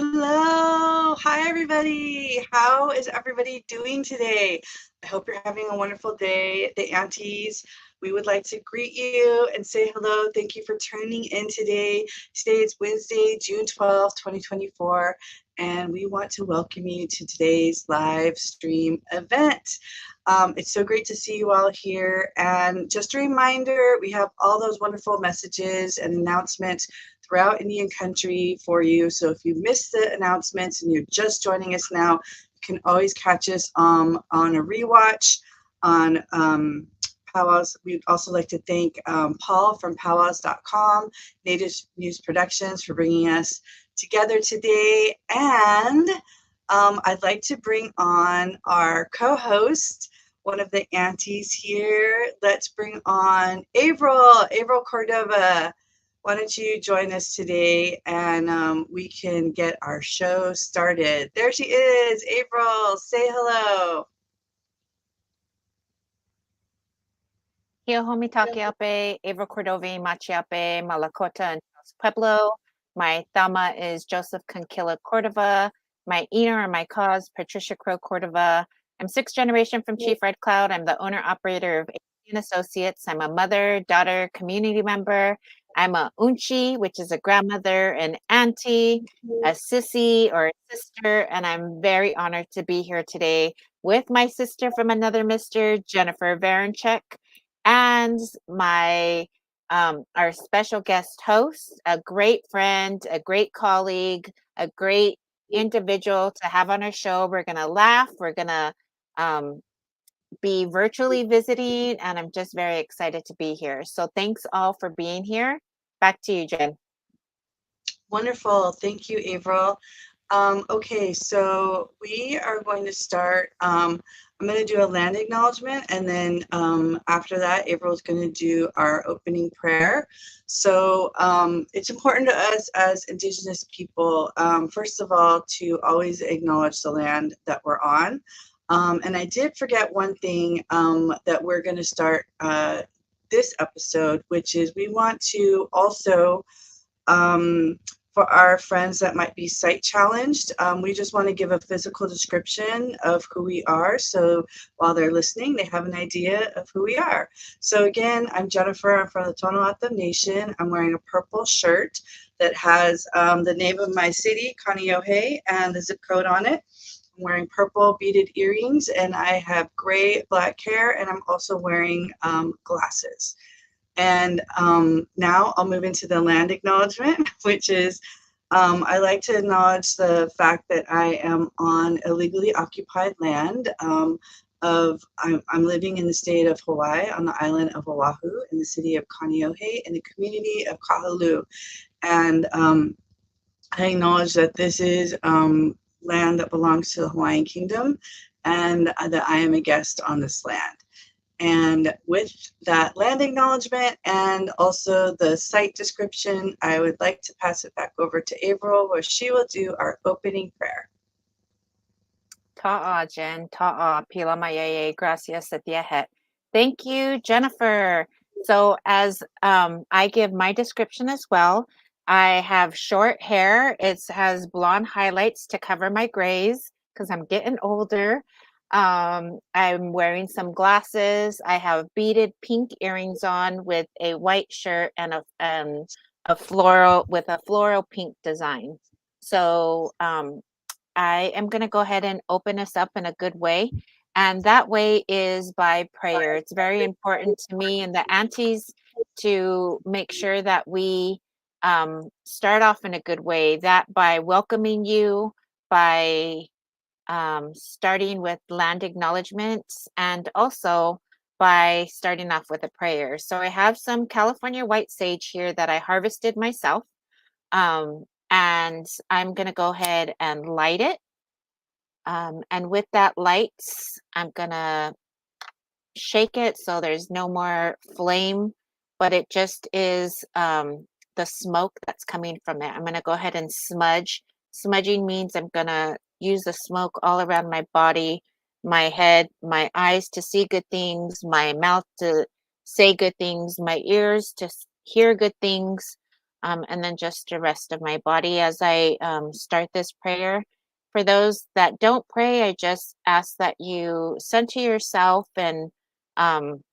Hello. Hi, everybody. How is everybody doing today? I hope you're having a wonderful day. The Aunties, we would like to greet you and say hello. Thank you for tuning in today. Today is Wednesday, June 12th, 2024, and we want to welcome you to today's live stream event. It's so great to see you all here. And just a reminder, we have all those wonderful messages and announcements throughout Indian country for you. So if you missed the announcements and you're just joining us now, you can always catch us on a rewatch on Powwows. We'd also like to thank Paul from powwows.com, Native News Productions, for bringing us together today. And I'd like to bring on our co-host, one of the aunties here. Let's bring on April Cordova. Why don't you join us today and we can get our show started. There she is, April. Say hello. Hio homi takiape, April Cordovi, Machiape, Malakota, and Pueblo. My Thama is Joseph Conquilla Cordova. My Ener and my cause, Patricia Crow Cordova. I'm sixth generation from Chief Red Cloud. I'm the owner-operator of Associates. I'm a mother, daughter, community member. I'm a Unci, which is a grandmother, an auntie, a sissy or a sister, and I'm very honored to be here today with my sister from another mister, Jennifer Varenchek, and my our special guest host, a great friend, a great colleague, a great individual to have on our show. We're gonna laugh. We're gonna be virtually visiting, and I'm just very excited to be here. So thanks all for being here. Back to you, Jen. Wonderful. Thank you, April. Okay, so we are going to start. I'm going to do a land acknowledgement, and then after that, April is going to do our opening prayer. So it's important to us as Indigenous people, first of all, to always acknowledge the land that we're on. And I did forget one thing that we're going to start this episode, which is we want to also, for our friends that might be sight challenged, we just want to give a physical description of who we are. So while they're listening, they have an idea of who we are. So again, I'm Jennifer. I'm from the Tohono Nation. I'm wearing a purple shirt that has the name of my city, Kaneohe, and the zip code on it. I'm wearing purple beaded earrings, and I have gray black hair, and I'm also wearing glasses. And now I'll move into the land acknowledgement, which is I like to acknowledge the fact that I am on illegally occupied land. I'm living in the state of Hawaii on the island of Oahu in the city of Kaneohe in the community of Kahaluu. And I acknowledge that this is land that belongs to the Hawaiian Kingdom, and that I am a guest on this land. And with that land acknowledgement and also the site description, I would like to pass it back over to April, where she will do our opening prayer. Ta'a, Jen. Ta'a, pila mayeye, gracias satyahet. Thank you, Jennifer. So as I give my description as well, I have short hair. It has blonde highlights to cover my grays because I'm getting older. I'm wearing some glasses. I have beaded pink earrings on with a white shirt and a floral pink design. So I am going to go ahead and open us up in a good way. And that way is by prayer. It's very important to me and the aunties to make sure that we start off in a good way, that by welcoming you, by starting with land acknowledgements, and also by starting off with a prayer. So I have some California white sage here that I harvested myself. And I'm going to go ahead and light it. And with that light, I'm going to shake it so there's no more flame, but it just is the smoke that's coming from it. I'm going to go ahead and smudge. Smudging means I'm going to use the smoke all around my body, my head, my eyes to see good things, my mouth to say good things, my ears to hear good things, and then just the rest of my body as I start this prayer. For those that don't pray, I just ask that you center yourself and um,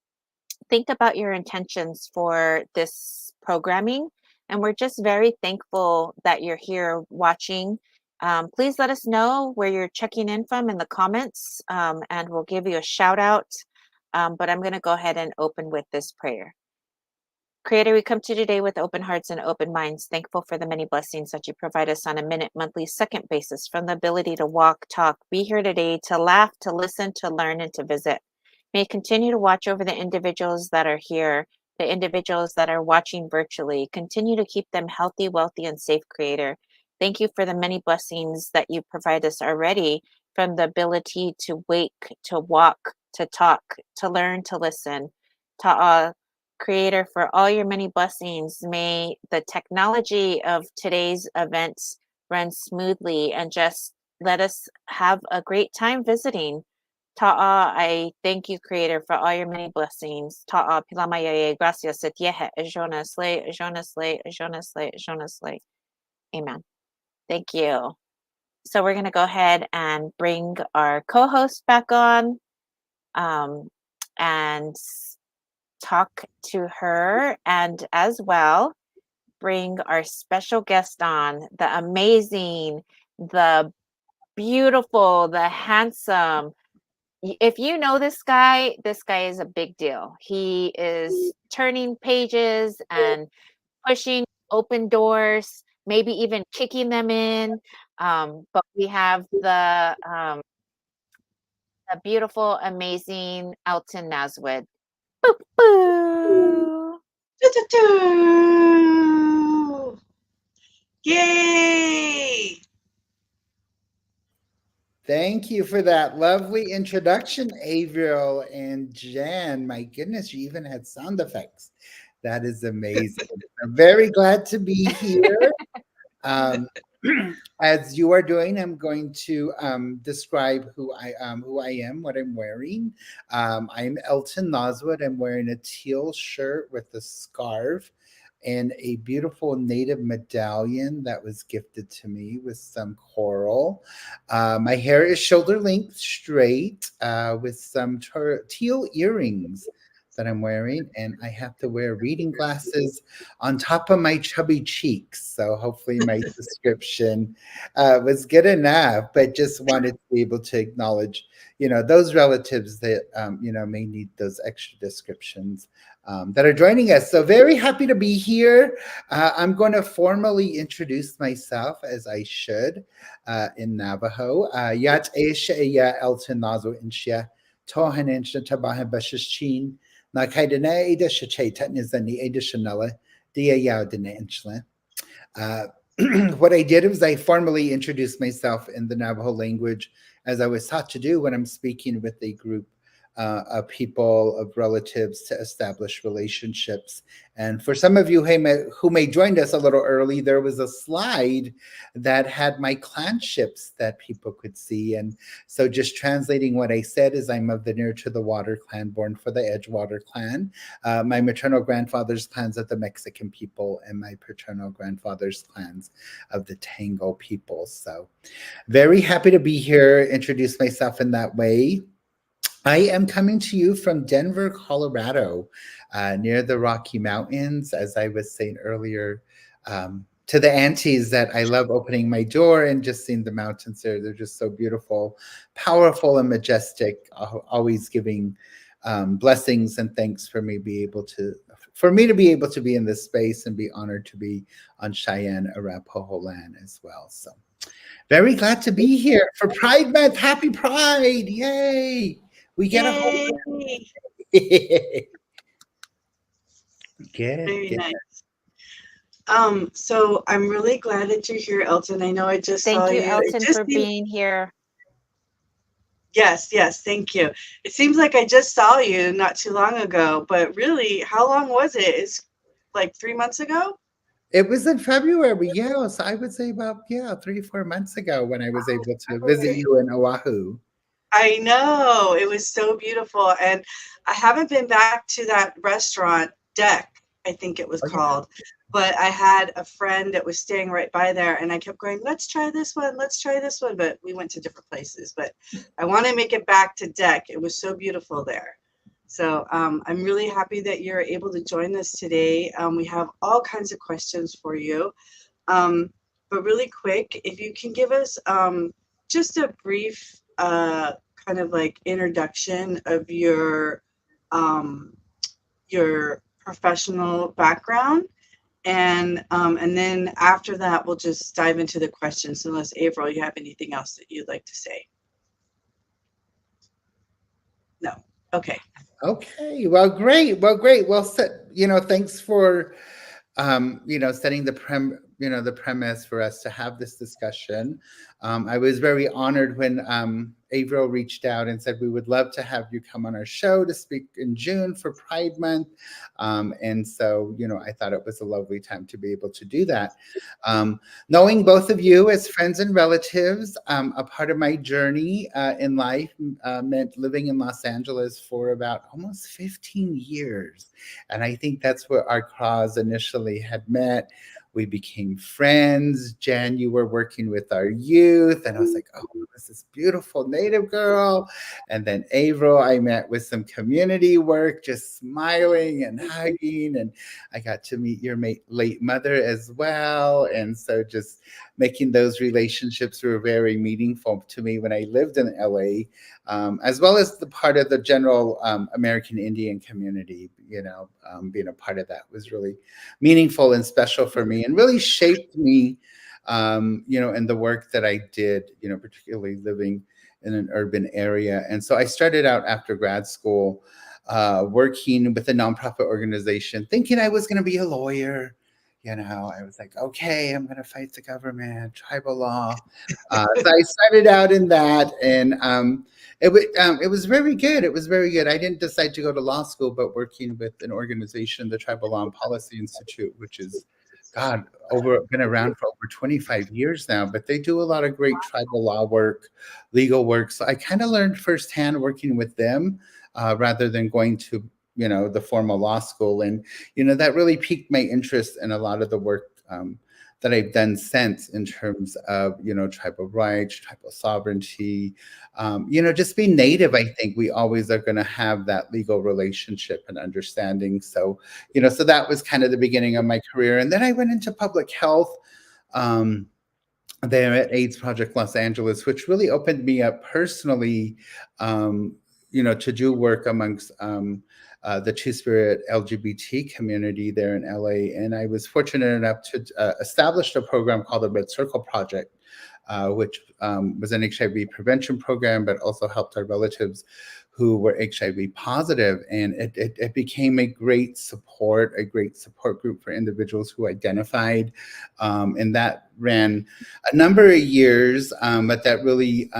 think about your intentions for this programming. And we're just very thankful that you're here watching. Please let us know where you're checking in from in the comments, and we'll give you a shout out. But I'm going to go ahead and open with this prayer. Creator, we come to you today with open hearts and open minds, thankful for the many blessings that you provide us on a minute, monthly, second basis, from the ability to walk, talk, be here today, to laugh, to listen, to learn, and to visit. May you continue to watch over the individuals that are here, the individuals that are watching virtually. Continue to keep them healthy, wealthy, and safe, Creator. Thank you for the many blessings that you provide us already, from the ability to wake, to walk, to talk, to learn, to listen, to Creator, for all your many blessings. May the technology of today's events run smoothly and just let us have a great time visiting. Ta'a, I thank you, Creator, for all your many blessings. Ta'a, pilamayaye, gracias, etiehe, ejonas le, ejonas le, ejonas le, ejonas le. Amen. Thank you. So we're going to go ahead and bring our co-host back on, and talk to her, and as well bring our special guest on, the amazing, the beautiful, the handsome. If you know this guy is a big deal. He is turning pages and pushing open doors, maybe even kicking them in. But we have the beautiful, amazing Elton Naswood. Boo, boo. Doo-doo-doo. Yay! Thank you for that lovely introduction, Avriel and Jan. My goodness, you even had sound effects. That is amazing. I'm very glad to be here. Um, as you are doing, I'm going to describe who I am, what I'm wearing. I'm Elton Naswood. I'm wearing a teal shirt with a scarf and a beautiful native medallion that was gifted to me with some coral. My hair is shoulder length straight with some teal earrings that I'm wearing, and I have to wear reading glasses on top of my chubby cheeks. So hopefully my description was good enough, but just wanted to be able to acknowledge, those relatives that, may need those extra descriptions that are joining us. So very happy to be here. I'm going to formally introduce myself as I should in Navajo. Yat Esha Ya Elton Nazo Inshia Tohan Insha Tabaha Bashashin. Na kaidene ida shacheta nizani ida shanella dia yao dene inchla. What I did was I formally introduced myself in the Navajo language, as I was taught to do when I'm speaking with a group of people, of relatives, to establish relationships. And for some of you who may joined us a little early, there was a slide that had my clanships that people could see. And so just translating what I said is, I'm of the Near to the Water clan, born for the Edgewater clan. My maternal grandfather's clans of the Mexican people, and my paternal grandfather's clans of the Tangle people. So very happy to be here, introduce myself in that way. I am coming to you from Denver, Colorado, near the Rocky Mountains. As I was saying earlier to the aunties, that I love opening my door and just seeing the mountains there. They're just so beautiful, powerful, and majestic, always giving blessings and thanks for me to be able to be in this space and be honored to be on Cheyenne, Arapaho land as well. So very glad to be here for Pride Month. Happy Pride. Yay. We get Yay! Good. Very Good. nice. So I'm really glad that you're here, Elton. I know I just saw Thank you, you. Elton, for being here. Yes, thank you. It seems like I just saw you not too long ago, but really, how long was it? It's like 3 months ago? It was in February, yeah. So I would say about 3 or 4 months ago when I was able to visit you in Oahu. I know. It was so beautiful. And I haven't been back to that restaurant deck I think it was Oh, yeah. called. But I had a friend that was staying right by there, and I kept going, let's try this one, let's try this one. But we went to different places. But I want to make it back to Deck. It was so beautiful there. So I'm really happy that you're able to join us today. We have all kinds of questions for you. But really quick, if you can give us just a brief kind of like introduction of your professional background, and then after that, we'll just dive into the questions. Unless April, you have anything else that you'd like to say? No. Okay. Okay. Well, great. Well, great. Well, thanks for setting the premise for us to have this discussion. I was very honored when Averill reached out and said we would love to have you come on our show to speak in June for Pride Month. And so, I thought it was a lovely time to be able to do that. Knowing both of you as friends and relatives, a part of my journey in life meant living in Los Angeles for about almost 15 years. And I think that's where our cause initially had met. We became friends. Jen, you were working with our youth. And I was like, oh, this is beautiful Native girl. And then Averill, I met with some community work, just smiling and hugging. And I got to meet your late mother as well. And so just making those relationships were very meaningful to me when I lived in LA, as well as the part of the general American Indian community. Being a part of that was really meaningful and special for me, and really shaped me, in the work that I did, particularly living in an urban area. And so I started out after grad school working with a nonprofit organization, thinking I was going to be a lawyer. I was like, okay, I'm going to fight the government, tribal law. So I started out in that, and it was very good. It was very good. I didn't decide to go to law school, but working with an organization, the Tribal Law and Policy Institute, which is, God, been around for over 25 years now, but they do a lot of great tribal law work, legal work. So I kind of learned firsthand working with them rather than going to the formal law school. And, that really piqued my interest in a lot of the work that I've done since in terms of, tribal rights, tribal sovereignty, just being Native. I think we always are going to have that legal relationship and understanding. So, so that was kind of the beginning of my career. And then I went into public health there at AIDS Project Los Angeles, which really opened me up personally, to do work amongst the Two-Spirit LGBT community there in LA. And I was fortunate enough to establish a program called the Red Circle Project, which was an HIV prevention program, but also helped our relatives who were HIV positive. And it became a great support group for individuals who identified. And that ran a number of years, but that really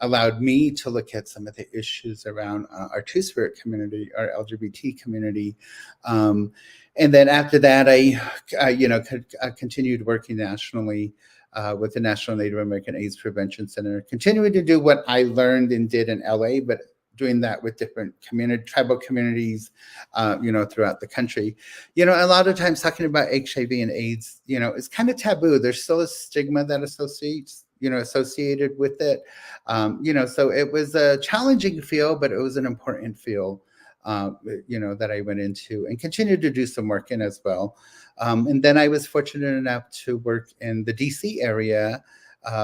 allowed me to look at some of the issues around our Two-Spirit community, our LGBT community. And then after that, I continued working nationally with the National Native American AIDS Prevention Center, continuing to do what I learned and did in LA, but doing that with different tribal communities, throughout the country. A lot of times talking about HIV and AIDS, is kind of taboo. There's still a stigma that associated with it. So it was a challenging field, but it was an important field, that I went into and continued to do some work in as well. And then I was fortunate enough to work in the DC area,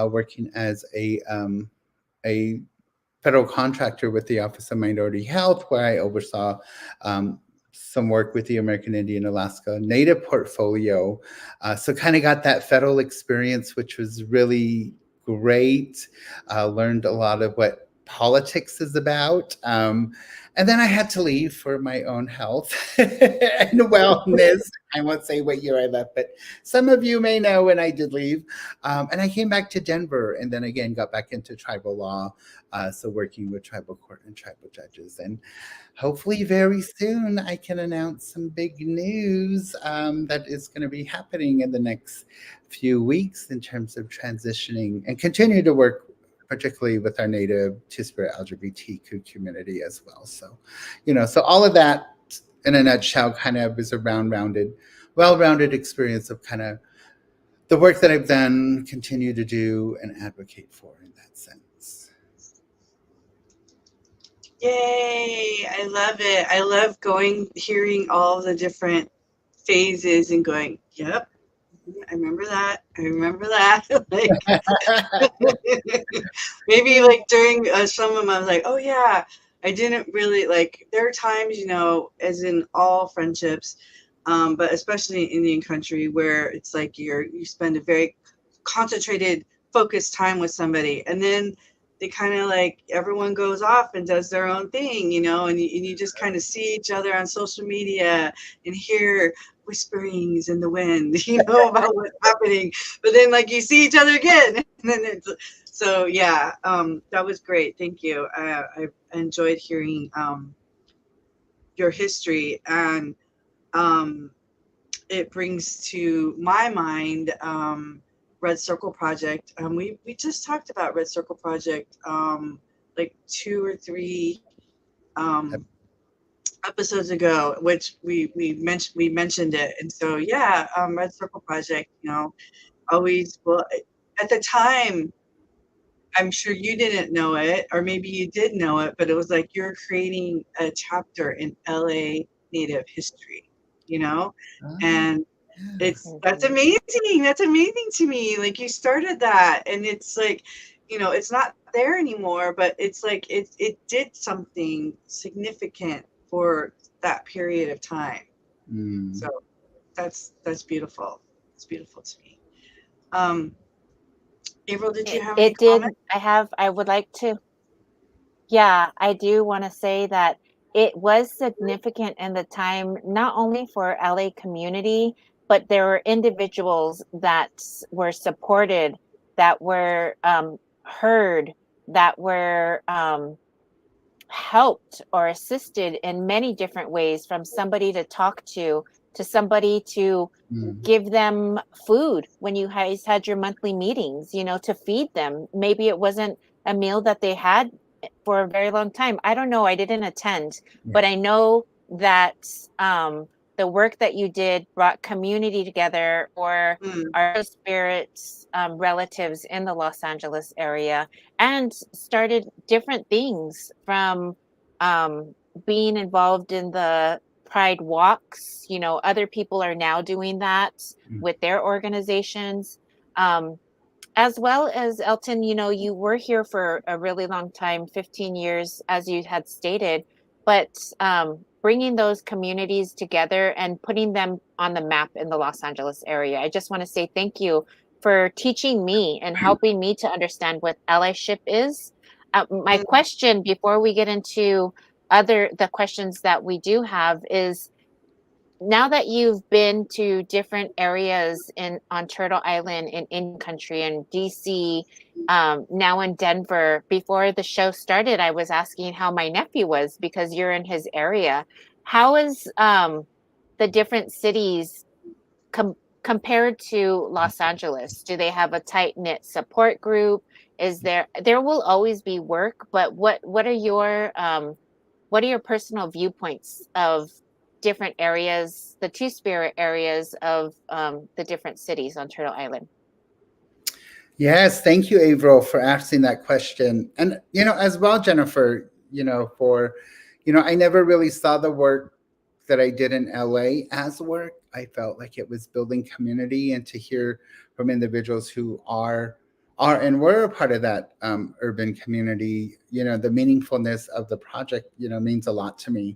working as a federal contractor with the Office of Minority Health, where I oversaw some work with the American Indian Alaska Native portfolio. So kind of got that federal experience, which was really great. Learned a lot of what politics is about. And then I had to leave for my own health and wellness. I won't say what year I left, but some of you may know when I did leave. And I came back to Denver, and then again got back into tribal law. So working with tribal court and tribal judges. And hopefully very soon I can announce some big news that is going to be happening in the next few weeks in terms of transitioning, and continue to work particularly with our Native Two-Spirit LGBTQ community as well. So, so all of that in a nutshell, kind of is a well-rounded experience of kind of the work that I've done, continue to do, and advocate for in that sense. Yay! I love it. I love hearing all the different phases and going, yep, I remember that. I remember that. Like, maybe like during some of them, I was like, oh yeah, I didn't really like. There are times, as in all friendships, but especially in Indian country, where it's like you spend a very concentrated, focused time with somebody, and then they kind of like everyone goes off and does their own thing, and you just kind of see each other on social media and hear whisperings in the wind, about what's happening. But then like you see each other again, and then so yeah, that was great. Thank you. I enjoyed hearing your history, and it brings to my mind Red Circle Project. We just talked about Red Circle Project like 2 or 3 episodes ago, which we mentioned it. And so yeah, Red Circle Project, always, well, at the time, I'm sure you didn't know it, or maybe you did know it, but it was like you're creating a chapter in LA Native history, and that's amazing. That's amazing to me. Like you started that, and it's like, it's not there anymore, but it's like it did something significant for that period of time. So that's beautiful. It's beautiful to me. April, did you have any comments? I would like to, yeah, I do want to say that it was significant in the time, not only for LA community, but there were individuals that were supported, that were heard, that were helped or assisted in many different ways, from somebody to talk to somebody to give them food when you guys had your monthly meetings, to feed them. Maybe it wasn't a meal that they had for a very long time. I don't know. I didn't attend, but I know that the work that you did brought community together, or our spirits, relatives in the Los Angeles area, and started different things, from being involved in the Pride walks. Other people are now doing that with their organizations. As well as Elton, you were here for a really long time, 15 years, as you had stated, but bringing those communities together and putting them on the map in the Los Angeles area. I just want to say thank you for teaching me and helping me to understand what allyship is. My question, before we get into the questions that we do have, is, now that you've been to different areas on Turtle Island, in Indian country, and DC, now in Denver, before the show started, I was asking how my nephew was, because you're in his area. How is the different cities compared to Los Angeles? Do they have a tight-knit support group? There will always be work, but what are your personal viewpoints of different areas, the Two-Spirit areas of the different cities on Turtle Island? Yes, thank you, Averill, for asking that question. And, as well, Jennifer, I never really saw the work that I did in LA as work. I felt like it was building community, and to hear from individuals who are and were a part of that urban community, the meaningfulness of the project, means a lot to me.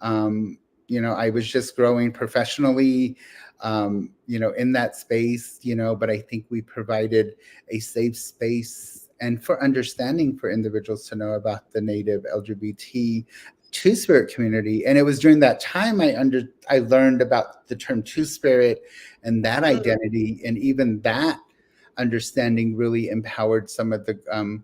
I was just growing professionally, in that space, but I think we provided a safe space and for understanding for individuals to know about the Native LGBT Two-Spirit community. And it was during that time I learned about the term Two-Spirit and that identity, and even that understanding really empowered some of the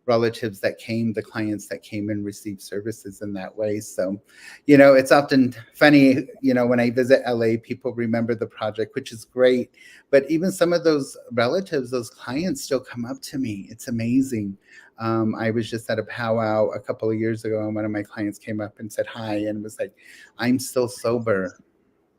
relatives that came, the clients that came and received services in that way. So, you know, it's often funny, you know, when I visit LA, people remember the project, which is great. But even some of those relatives, those clients still come up to me. It's amazing. I was just at a powwow a couple of years ago, and one of my clients came up and said hi and was like, I'm still sober,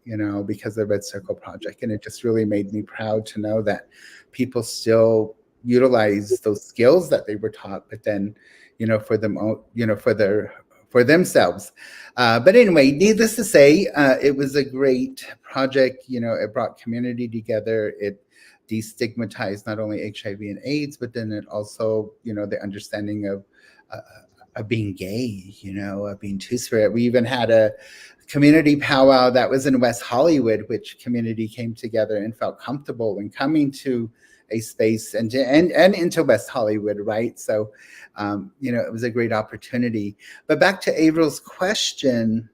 you know, because of the Red Circle Project. And it just really made me proud to know that people still utilize those skills that they were taught, but then, you know, for them, you know, for themselves. But anyway, needless to say, it was a great project. You know, it brought community together. It destigmatized not only HIV and AIDS, but then it also, you know, the understanding of being gay, you know, of being two-spirit. We even had a community powwow that was in West Hollywood, which community came together and felt comfortable in coming to a space and into West Hollywood, right? So, you know, it was a great opportunity. But back to Avril's question,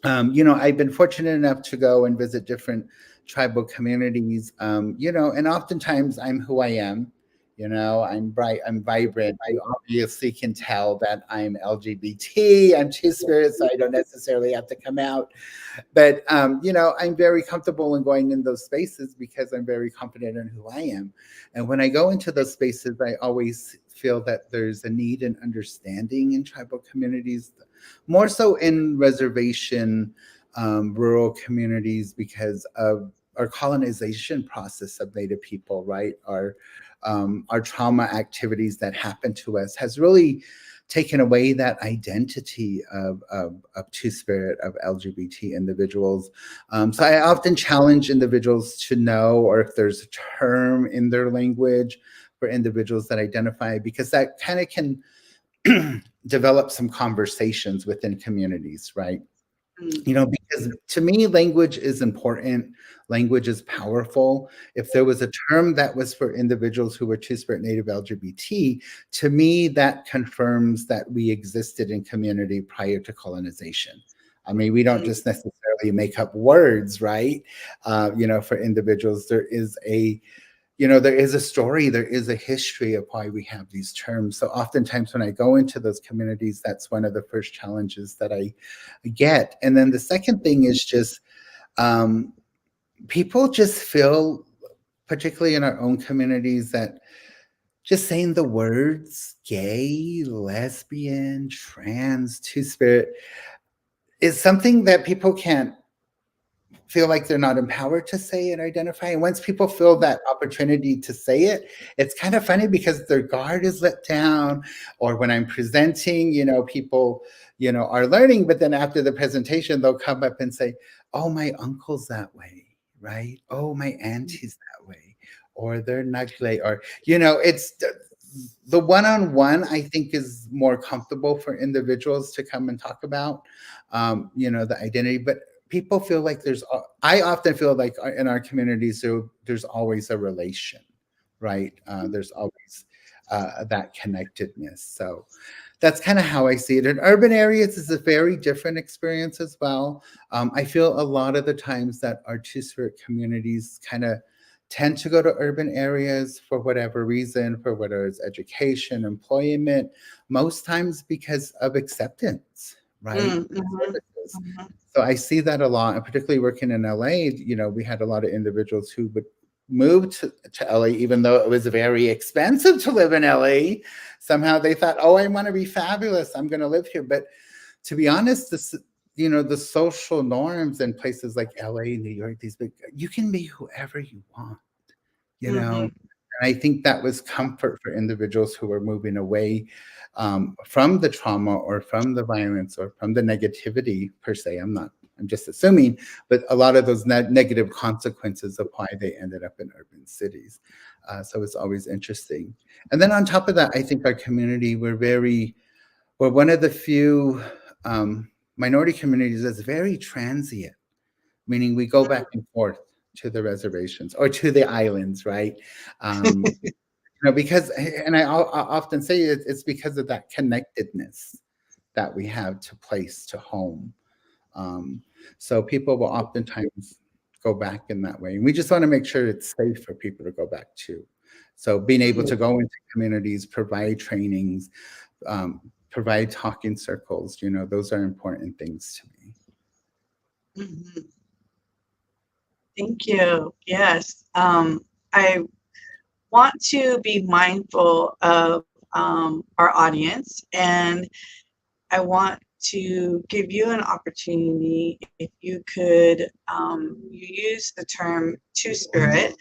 you know, I've been fortunate enough to go and visit different tribal communities, you know, and oftentimes I'm who I am. You know, I'm bright, I'm vibrant. You obviously can tell that I'm LGBT, I'm two-spirit, so I don't necessarily have to come out. But, you know, I'm very comfortable in going in those spaces because I'm very confident in who I am. And when I go into those spaces, I always feel that there's a need and understanding in tribal communities, more so in reservation, rural communities, because of our colonization process of Native people, right? Our trauma activities that happen to us has really taken away that identity of two-spirit, of LGBT individuals. So I often challenge individuals to know, or if there's a term in their language for individuals that identify, because that kind of can develop some conversations within communities, right? You know, because to me, language is important. Language is powerful. If there was a term that was for individuals who were two-spirit Native LGBT, to me, that confirms that we existed in community prior to colonization. I mean, we don't just necessarily make up words, right? You know, for individuals, there is a, you know, there is a story, there is a history of why we have these terms. So oftentimes when I go into those communities, that's one of the first challenges that I get. And then the second thing is just people just feel, particularly in our own communities, that just saying the words gay, lesbian, trans, two-spirit is something that people can't feel like they're not empowered to say and identify. And once people feel that opportunity to say it, it's kind of funny because their guard is let down. Or when I'm presenting, you know, people, you know, are learning, but then after the presentation, they'll come up and say, oh, my uncle's that way, right? Oh, my auntie's that way. Or they're nagle, or, you know, it's the one-on-one, I think, is more comfortable for individuals to come and talk about, you know, the identity. But people feel like I often feel like in our communities, there's always a relation, right? There's always that connectedness. So that's kind of how I see it. In urban areas, it's a very different experience as well. I feel a lot of the times that our two-spirit communities kind of tend to go to urban areas for whatever reason, for whether it's education, employment, most times because of acceptance, right? So I see that a lot, and particularly working in LA, you know, we had a lot of individuals who would move to LA, even though it was very expensive to live in LA. Somehow they thought, oh, I want to be fabulous, I'm going to live here. But to be honest, this, you know, the social norms in places like LA, New York, these big, you can be whoever you want, you know. And I think that was comfort for individuals who were moving away from the trauma or from the violence or from the negativity per se. I'm just assuming, but a lot of those negative consequences of why they ended up in urban cities. So it's always interesting. And then on top of that, I think our community, we're one of the few minority communities that's very transient, meaning we go back and forth to the reservations or to the islands, right? You know, because, and I often say it's because of that connectedness that we have to place, to home. So people will oftentimes go back in that way. And we just want to make sure it's safe for people to go back to. So being able to go into communities, provide trainings, provide talking circles, those are important things to me. Mhm. Thank you. Yes. I want to be mindful of our audience, and I want to give you an opportunity if you could you use the term two spirit,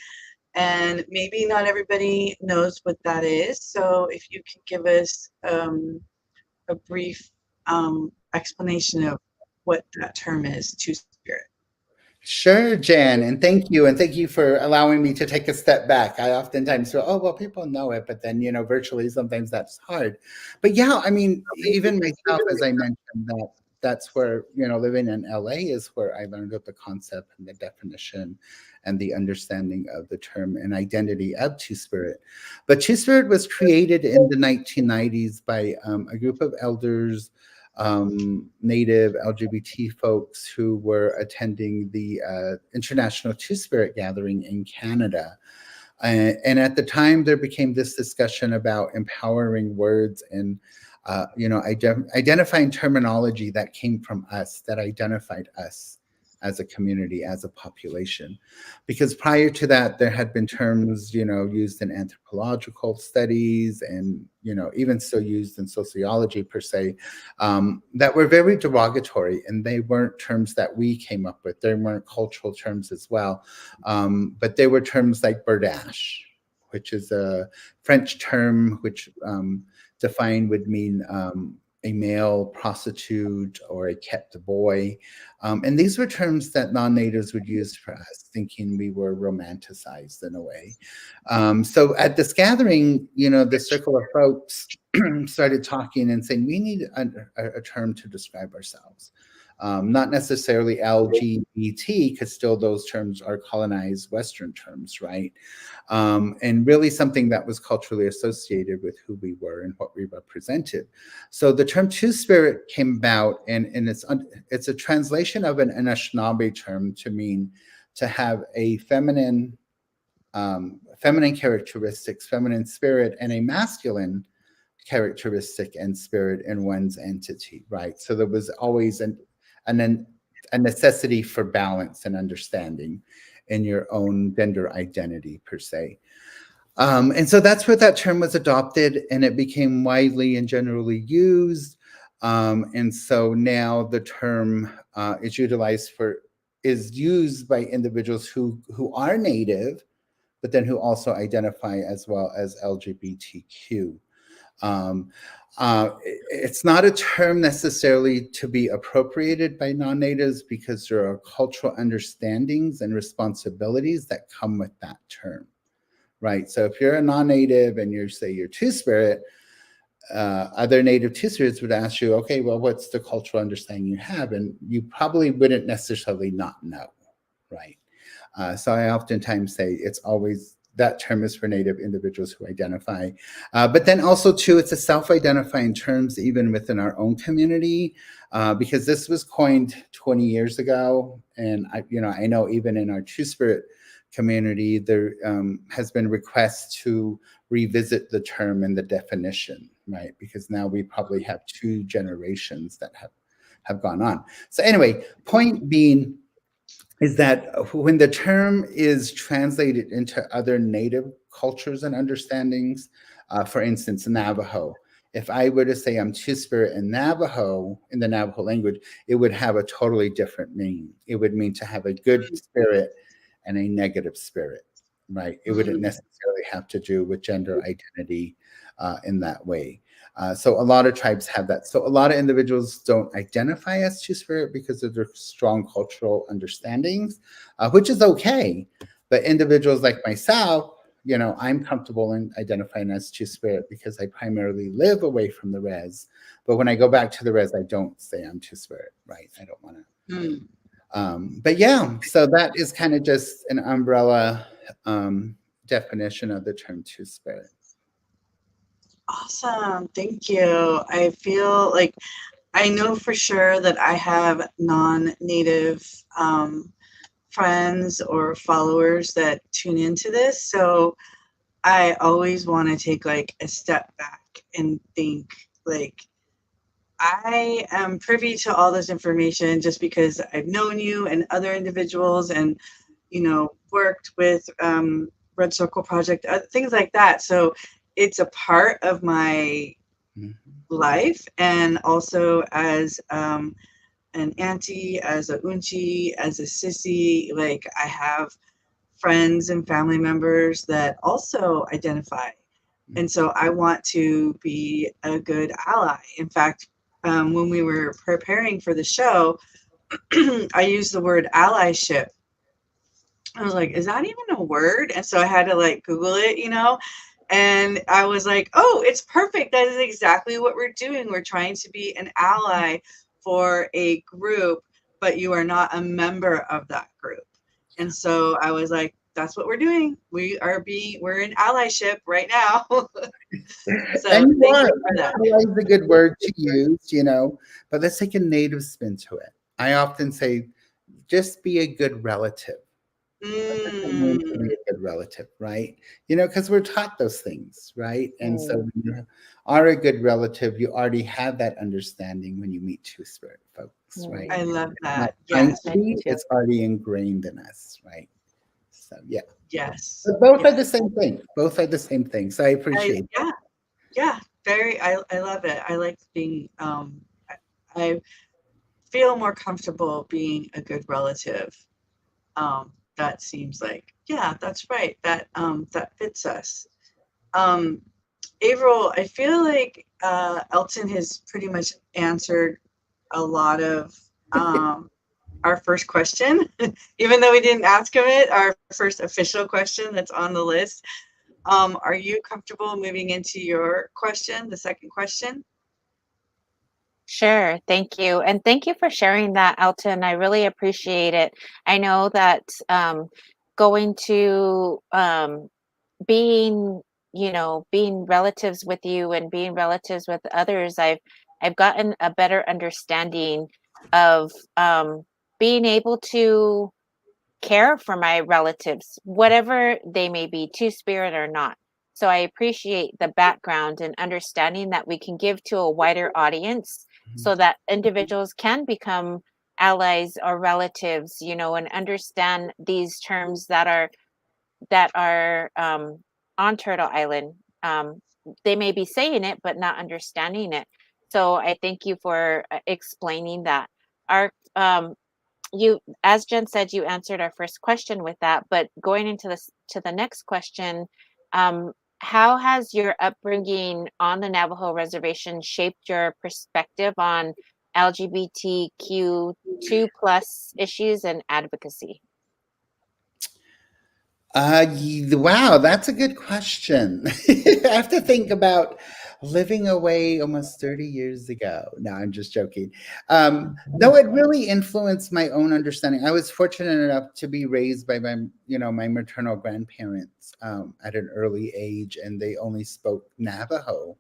and maybe not everybody knows what that is. So if you could give us a brief explanation of what that term is, two spirit. Sure, Jan, and thank you. And thank you for allowing me to take a step back. I oftentimes feel, oh, well, people know it, but then, virtually sometimes that's hard. But yeah, I mean, even myself, as I mentioned, that's where, living in LA is where I learned of the concept and the definition and the understanding of the term and identity of Two Spirit. But Two Spirit was created in the 1990s by a group of elders, Native LGBT folks who were attending the International Two Spirit Gathering in Canada. And at the time, there became this discussion about empowering words and, identifying terminology that came from us, that identified us as a community, as a population. Because prior to that, there had been terms, used in anthropological studies and, even still used in sociology per se, that were very derogatory, and they weren't terms that we came up with. They weren't cultural terms as well, but they were terms like berdache, which is a French term which defined would mean a male prostitute or a kept boy. And these were terms that non-natives would use for us, thinking we were romanticized in a way. So at this gathering, the circle of folks started talking and saying, we need a term to describe ourselves. Not necessarily LGBT, because still those terms are colonized Western terms, right? And really something that was culturally associated with who we were and what we represented. So the term Two Spirit came about, and it's a translation of an Anishinaabe term to mean to have a feminine characteristics, feminine spirit, and a masculine characteristic and spirit in one's entity, right? So there was always a necessity for balance and understanding in your own gender identity per se. And so that's where that term was adopted, and it became widely and generally used. And so now the term is used by individuals who are Native, but then who also identify as well as LGBTQ. It's not a term necessarily to be appropriated by non-natives because there are cultural understandings and responsibilities that come with that term, right? So if you're a non-native and you're Two-Spirit, other Native Two-Spirits would ask you, okay, well, what's the cultural understanding you have? And you probably wouldn't necessarily not know, right? So I oftentimes say it's always that term is for Native individuals who identify. But then also, too, it's a self-identifying terms even within our own community, because this was coined 20 years ago. And, I know even in our Two-Spirit community, there has been requests to revisit the term and the definition, right? Because now we probably have two generations that have gone on. So anyway, point being, is that when the term is translated into other Native cultures and understandings, for instance, Navajo, if I were to say I'm Two-Spirit in Navajo, in the Navajo language, it would have a totally different meaning. It would mean to have a good spirit and a negative spirit, right? It wouldn't necessarily have to do with gender identity in that way. So a lot of tribes have that. So a lot of individuals don't identify as Two-Spirit because of their strong cultural understandings, which is okay. But individuals like myself, I'm comfortable in identifying as Two-Spirit because I primarily live away from the res. But when I go back to the res, I don't say I'm Two-Spirit, right? I don't want to. But yeah, so that is kind of just an umbrella definition of the term Two-Spirit. Awesome. Thank you. I feel like I know for sure that I have non-native friends or followers that tune into this. So I always want to take like a step back and think like I am privy to all this information just because I've known you and other individuals and, worked with Red Circle Project, things like that. So it's a part of my life, and also as an auntie, as a Unci, as a Sissy, like I have friends and family members that also identify. And so I want to be a good ally. In fact, when we were preparing for the show, I used the word allyship. I was like, is that even a word? And so I had to like Google it, and I was like, oh, it's perfect. That is exactly what we're doing. We're trying to be an ally for a group, but you are not a member of that group. And so I was like, that's what we're doing. We're in allyship right now. So And you thank are. you for that. Ally is a good word to use, but let's take a native spin to it. I often say, just be a good relative. To be a good relative, right? Because we're taught those things, right? And so when you are a good relative, you already have that understanding when you meet two spirit folks, right? I love that. Yes. Yes. It's already ingrained in us, right? So yeah. Yes. But both are Yes. the same thing. Both are the same thing. So I appreciate it. Yeah. I love it. I like being I feel more comfortable being a good relative. That seems like, yeah, that's right. That fits us. Um, Averill, I feel like Elton has pretty much answered a lot of our first question, even though we didn't ask him it, our first official question that's on the list. Are you comfortable moving into your question, the second question? Sure. Thank you. And thank you for sharing that, Elton. I really appreciate it. I know that going to being, being relatives with you and being relatives with others, I've gotten a better understanding of being able to care for my relatives, whatever they may be, two spirit or not. So I appreciate the background and understanding that we can give to a wider audience so that individuals can become allies or relatives, and understand these terms that are on Turtle Island. They may be saying it, but not understanding it. So I thank you for explaining that. Our you as Jen said, you answered our first question with that, but going into this to the next question, um, how has your upbringing on the Navajo reservation shaped your perspective on LGBTQ2 plus issues and advocacy? Wow, that's a good question. I have to think about living away almost 30 years ago. No, I'm just joking. No, it really influenced my own understanding. I was fortunate enough to be raised by my maternal grandparents at an early age, and they only spoke Navajo.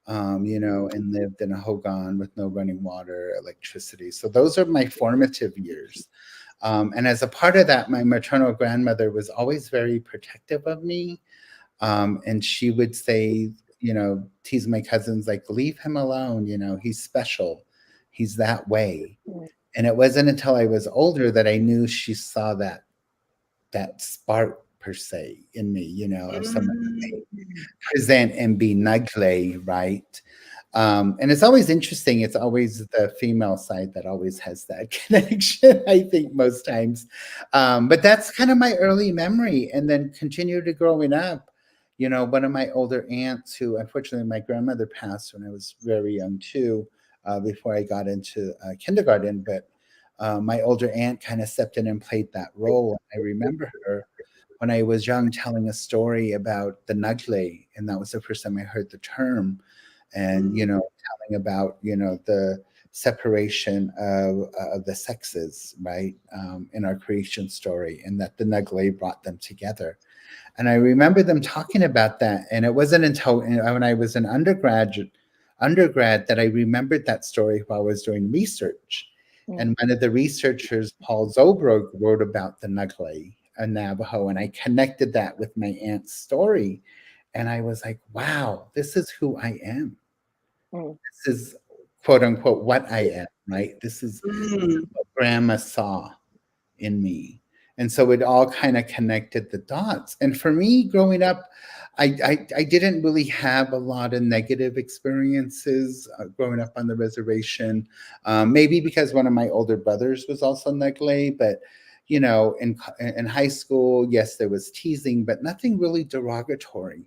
And lived in a hogan with no running water, electricity. So those are my formative years. And as a part of that, my maternal grandmother was always very protective of me. And she would say, tease my cousins, like, leave him alone. He's special. He's that way. And it wasn't until I was older that I knew she saw that spark per se in me, of someone who may present and be nugle, right? And it's always interesting. It's always the female side that always has that connection, I think, most times. But that's kind of my early memory. And then continue to growing up, one of my older aunts, who unfortunately my grandmother passed when I was very young too, before I got into kindergarten. But my older aunt kind of stepped in and played that role. I remember her when I was young telling a story about the nugle, and that was the first time I heard the term. And telling about the separation of the sexes, right, in our creation story, and that the nugle brought them together. And I remember them talking about that, and it wasn't until when I was an undergrad that I remembered that story while I was doing research. And one of the researchers, Paul Zobrog, wrote about the nugle a Navajo, and I connected that with my aunt's story, and I was like, wow, this is who I am. Mm, This is quote unquote what I am, right? This is Mm, what grandma saw in me. And so it all kind of connected the dots. And for me, growing up, I didn't really have a lot of negative experiences growing up on the reservation. Maybe because one of my older brothers was also Negle, but in high school, yes, there was teasing, but nothing really derogatory.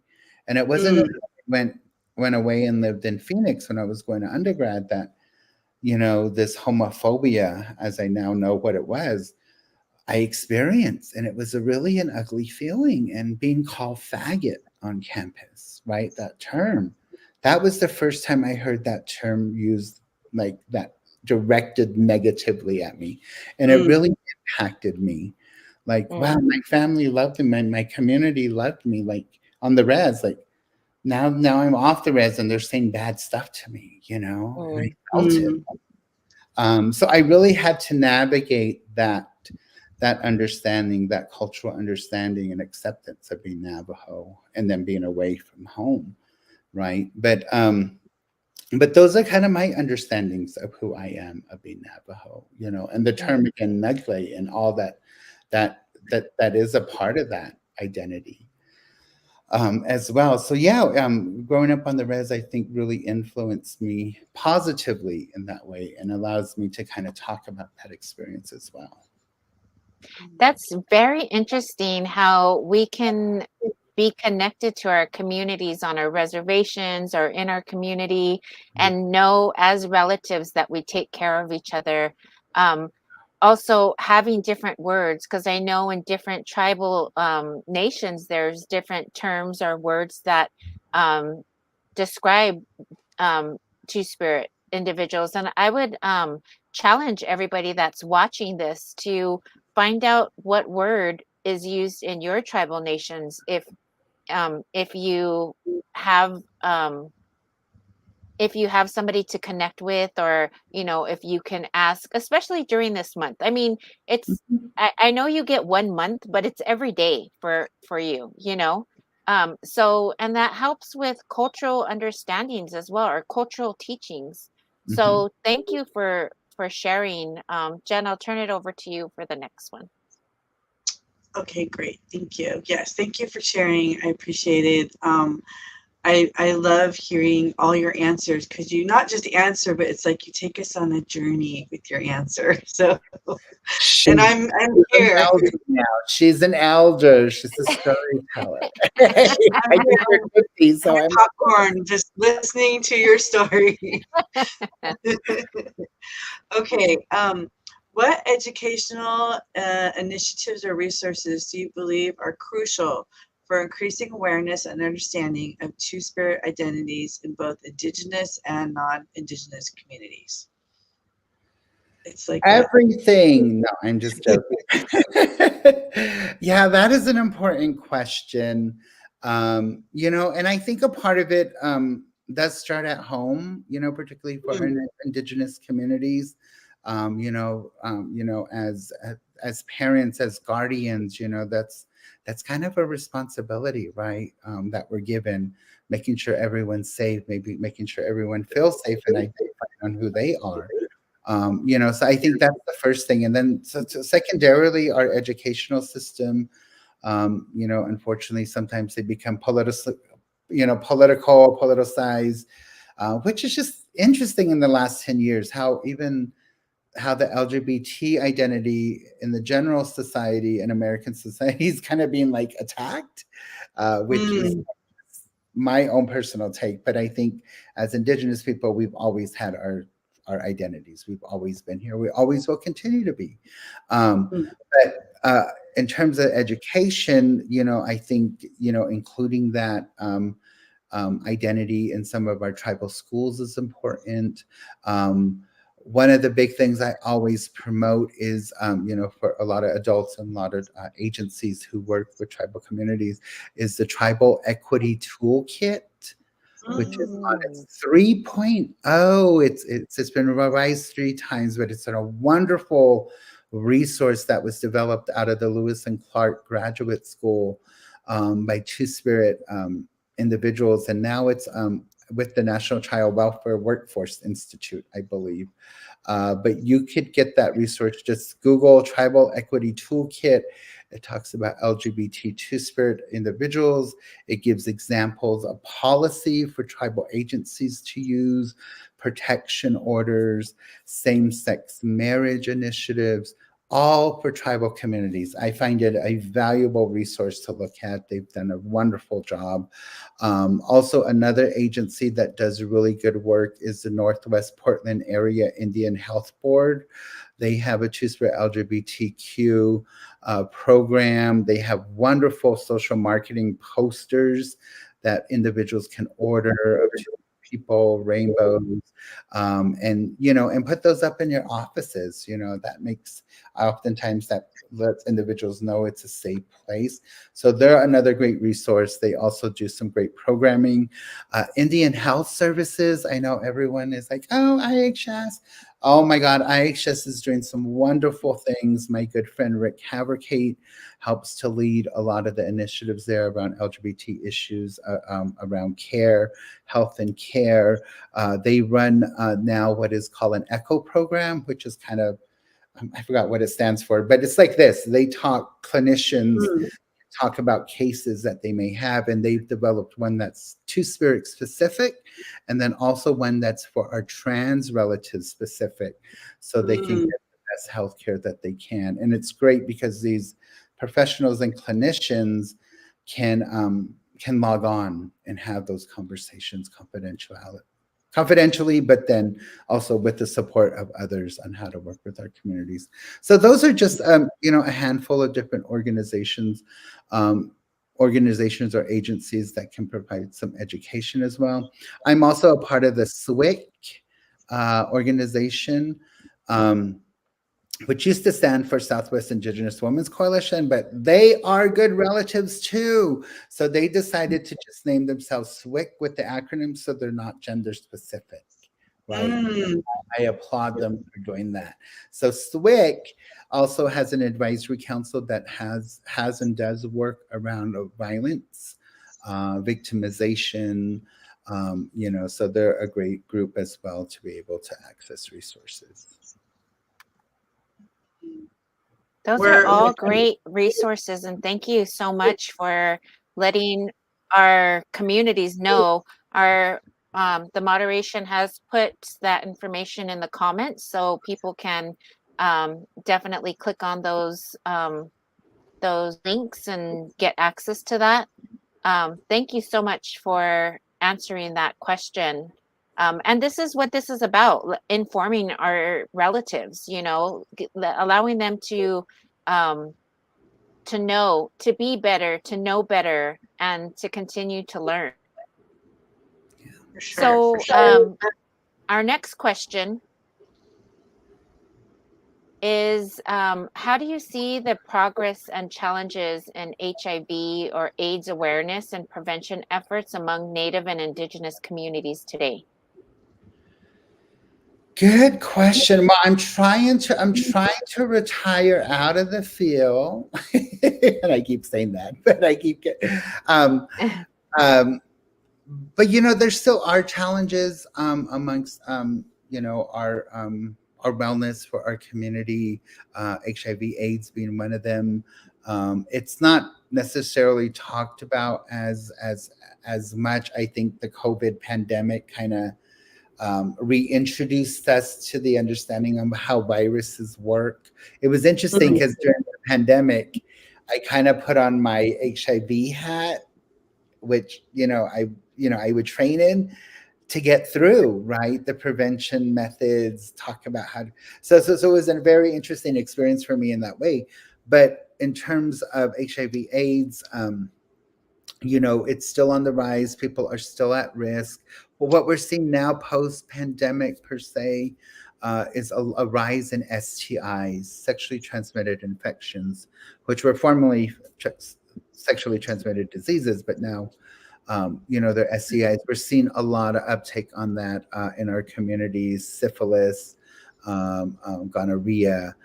And it wasn't mm, until I went away and lived in Phoenix when I was going to undergrad that this homophobia, as I now know what it was, I experienced, and it was a really an ugly feeling. And being called faggot on campus, right? That term, that was the first time I heard that term used like that, directed negatively at me, and it mm, really impacted me. Like, wow, mm, my family loved me, my community loved me, like on the res, like now I'm off the res and they're saying bad stuff to me, and I mm, felt it. mm, So I really had to navigate that understanding, that cultural understanding and acceptance of being Navajo and then being away from home, right? But those are kind of my understandings of who I am of being Navajo, and the mm. term again, Negle, and all that is a part of that identity as well. So yeah, growing up on the res, I think really influenced me positively in that way and allows me to kind of talk about that experience as well. That's very interesting how we can be connected to our communities on our reservations or in our community and know as relatives that we take care of each other. Um, Also, having different words, because I know in different tribal nations, there's different terms or words that um, describe um, two spirit individuals. And I would challenge everybody that's watching this to find out what word is used in your tribal nations. If you have if you have somebody to connect with, or if you can ask, especially during this month. I mean, it's I know you get 1 month, but it's every day for you. So, and that helps with cultural understandings as well, or cultural teachings. Mhm. So thank you for sharing. Jen, I'll turn it over to you for the next one. okay, great. Thank you. Yes, thank you for sharing. I appreciate it. I love hearing all your answers because you not just answer, but it's like you take us on a journey with your answer. So, and She's I'm an here. elder now. She's an elder. She's a storyteller. I I'm give her here. cookies, I'm so I'm popcorn, just listening to your story. Okay. What educational initiatives or resources do you believe are crucial for increasing awareness and understanding of two-spirit identities in both Indigenous and non-Indigenous communities? It's like a everything. No, I'm just joking. Yeah, that is an important question. And I think a part of it does start at home, particularly for our mm, indigenous communities. As parents, as guardians, that's kind of a responsibility, right? That we're given, making sure everyone's safe, maybe making sure everyone feels safe and identifying on who they are. So I think that's the first thing. And then so secondarily, our educational system, unfortunately, sometimes they become politicized, which is just interesting in the last 10 years, how the LGBT identity in the general society and American society is kind of being like attacked, which is mm, my own personal take. But I think as Indigenous people, we've always had our identities. We've always been here. We always will continue to be. Um, mm, but in terms of education, I think including that identity in some of our tribal schools is important. One of the big things I always promote is, for a lot of adults and a lot of agencies who work with tribal communities, is the Tribal Equity Toolkit, which is on Mm, its 3.0. It's been revised 3 times, but it's a wonderful resource that was developed out of the Lewis and Clark Graduate School by Two-Spirit individuals, and now it's with the National Child Welfare Workforce Institute, I believe. But you could get that resource. Just Google Tribal Equity Toolkit. It talks about LGBT Two-Spirit individuals. It gives examples of policy for tribal agencies to use, protection orders, same-sex marriage initiatives, all for tribal communities. I find it a valuable resource to look at. They've done a wonderful job. Also, another agency that does really good work is the Northwest Portland Area Indian Health Board. They have a Two-Spirit LGBTQ program. They have wonderful social marketing posters that individuals can order of people, rainbows, and put those up in your offices. That makes oftentimes that lets individuals know it's a safe place. So they're another great resource. They also do some great programming. Indian Health Services. I know everyone is like, oh, IHS. Oh my God, IHS is doing some wonderful things. My good friend Rick Haverkate helps to lead a lot of the initiatives there around LGBT issues, around care, health and care. They run now what is called an ECHO program, which is kind of, I forgot what it stands for, but it's like this. They talk, clinicians talk about cases that they may have, and they've developed one that's Two-Spirit specific, and then also one that's for our trans relatives specific, so they can get the best healthcare that they can. And it's great because these professionals and clinicians can log on and have those conversations confidentially, but then also with the support of others on how to work with our communities. So those are just a handful of different organizations or agencies that can provide some education as well. I'm also a part of the SWIC organization, which used to stand for Southwest Indigenous Women's Coalition, but they are good relatives too. So they decided to just name themselves SWIC with the acronym, so they're not gender specific, right? I applaud them for doing that. So SWIC also has an advisory council that has and does work around violence, victimization, so they're a great group as well to be able to access resources. Those are all great resources, and thank you so much for letting our communities know. The moderation has put that information in the comments, so people can definitely click on those links and get access to that. Thank you so much for answering that question. And this is what this is about, informing our relatives, allowing them to know, to be better, to know better, and to continue to learn. Yeah, for sure, So our next question is, how do you see the progress and challenges in HIV or AIDS awareness and prevention efforts among Native and Indigenous communities today? Good question. Well, I'm trying to retire out of the field, and I keep saying that, but I keep getting. But there still are challenges amongst our wellness for our community. HIV/AIDS being one of them. It's not necessarily talked about as much. I think the COVID pandemic kind of reintroduced us to the understanding of how viruses work. It was interesting because during the pandemic, I kind of put on my HIV hat, which I would train in to get through, right? The prevention methods, talk about how to, so it was a very interesting experience for me in that way. But in terms of HIV/AIDS, it's still on the rise. People are still at risk. But what we're seeing now post-pandemic per se is a rise in STIs, sexually transmitted infections, which were formerly sexually transmitted diseases, but now, they're STIs. We're seeing a lot of uptake on that in our communities, syphilis, gonorrhea,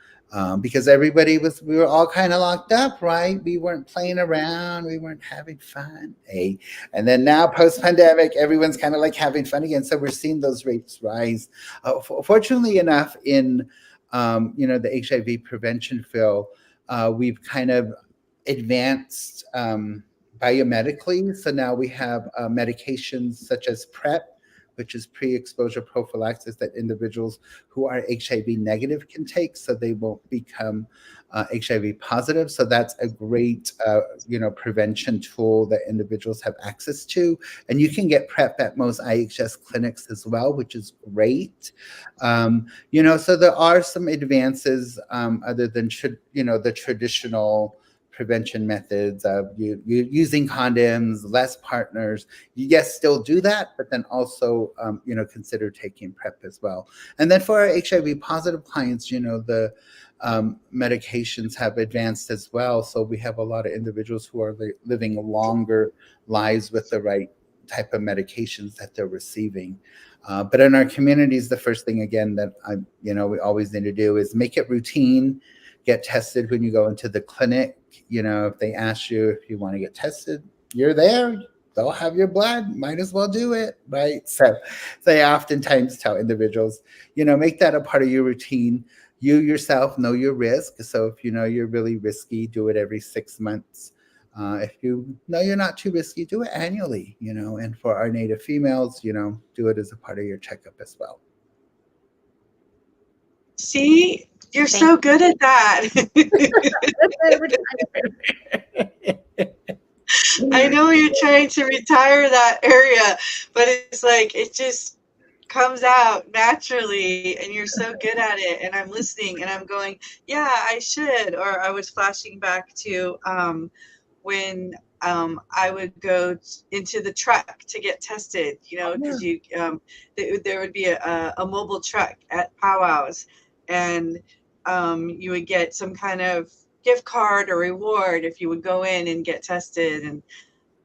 because we were all kind of locked up, right? We weren't playing around, we weren't having fun. Hey, and then now post pandemic, everyone's kind of like having fun again. So we're seeing those rates rise. Fortunately enough, in the HIV prevention field, we've kind of advanced biomedically. So now we have medications such as PrEP, which is pre-exposure prophylaxis that individuals who are HIV negative can take, so they won't become HIV positive. So that's a great, prevention tool that individuals have access to. And you can get PrEP at most IHS clinics as well, which is great. So there are some advances other than the traditional prevention methods of you using condoms, less partners. Yes, still do that, but then also consider taking PrEP as well. And then for our HIV positive clients, the medications have advanced as well. So we have a lot of individuals who are living longer lives with the right type of medications that they're receiving. But in our communities, the first thing again that we always need to do is make it routine. Get tested when you go into the clinic. If they ask you if you want to get tested, you're there. They'll have your blood. Might as well do it, right? So they oftentimes tell individuals, make that a part of your routine. You yourself know your risk. So if you know you're really risky, do it every 6 months. If you know you're not too risky, do it annually, and for our Native females, do it as a part of your checkup as well. See, you're so good at that. I know you're trying to retire that area, but it's like it just comes out naturally and you're so good at it, and I'm listening and I'm going, yeah, I should. Or I was flashing back to when I would go into the truck to get tested, because there would be a mobile truck at powwows, and you would get some kind of gift card or reward if you would go in and get tested. And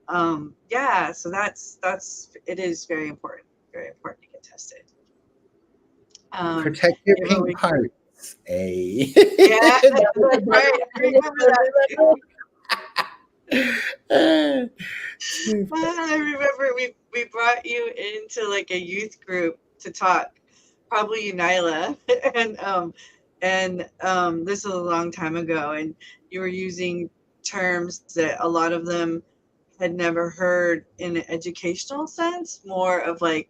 so it is very important to get tested. Protect your pink parts. Yeah, that's right. I remember that. I remember we brought you into like a youth group to talk, probably Unila, and this is a long time ago, and you were using terms that a lot of them had never heard in an educational sense, more of like,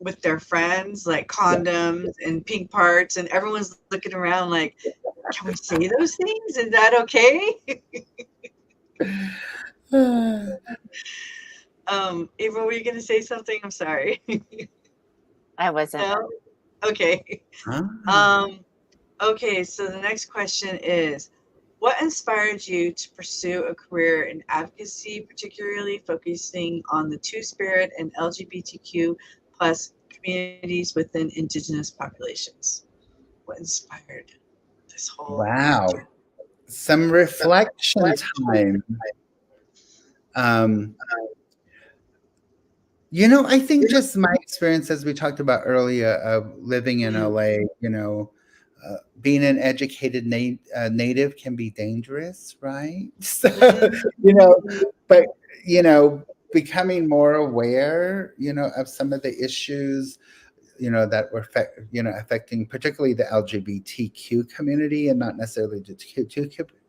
with their friends, like condoms and pink parts, and everyone's looking around like, can we say those things? Is that okay? April, were you going to say something? I'm sorry. I wasn't. No? Okay. Okay, so the next question is, what inspired you to pursue a career in advocacy, particularly focusing on the Two-Spirit and LGBTQ plus communities within Indigenous populations? What inspired this whole Wow. Some reflection time. I think just my experience, as we talked about earlier, of living in LA, being an educated native can be dangerous, right? So, but, becoming more aware, of some of the issues, that were, affecting particularly the LGBTQ community and not necessarily the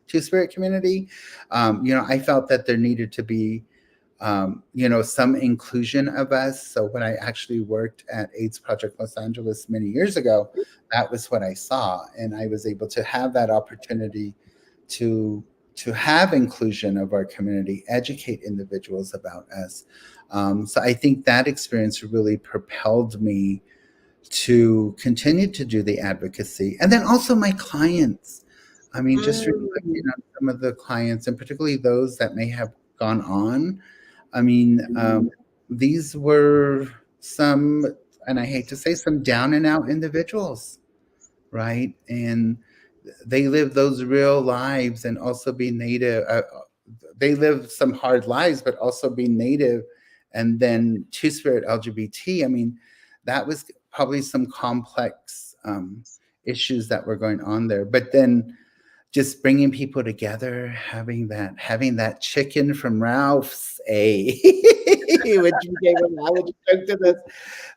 Two-Spirit community. I felt that there needed to be some inclusion of us. So when I actually worked at AIDS Project Los Angeles many years ago, that was what I saw. And I was able to have that opportunity to have inclusion of our community, educate individuals about us. So I think that experience really propelled me to continue to do the advocacy. And then also my clients. I mean, just reflecting on some of the clients, and particularly those that may have gone on. I mean, these were some, and I hate to say, some down and out individuals, right? And they live those real lives and also be Native. They live some hard lives, but also be Native. And then Two-Spirit LGBT, I mean, that was probably some complex issues that were going on there. But then just bringing people together, having that chicken from Ralph's, which became a knowledge joke to this.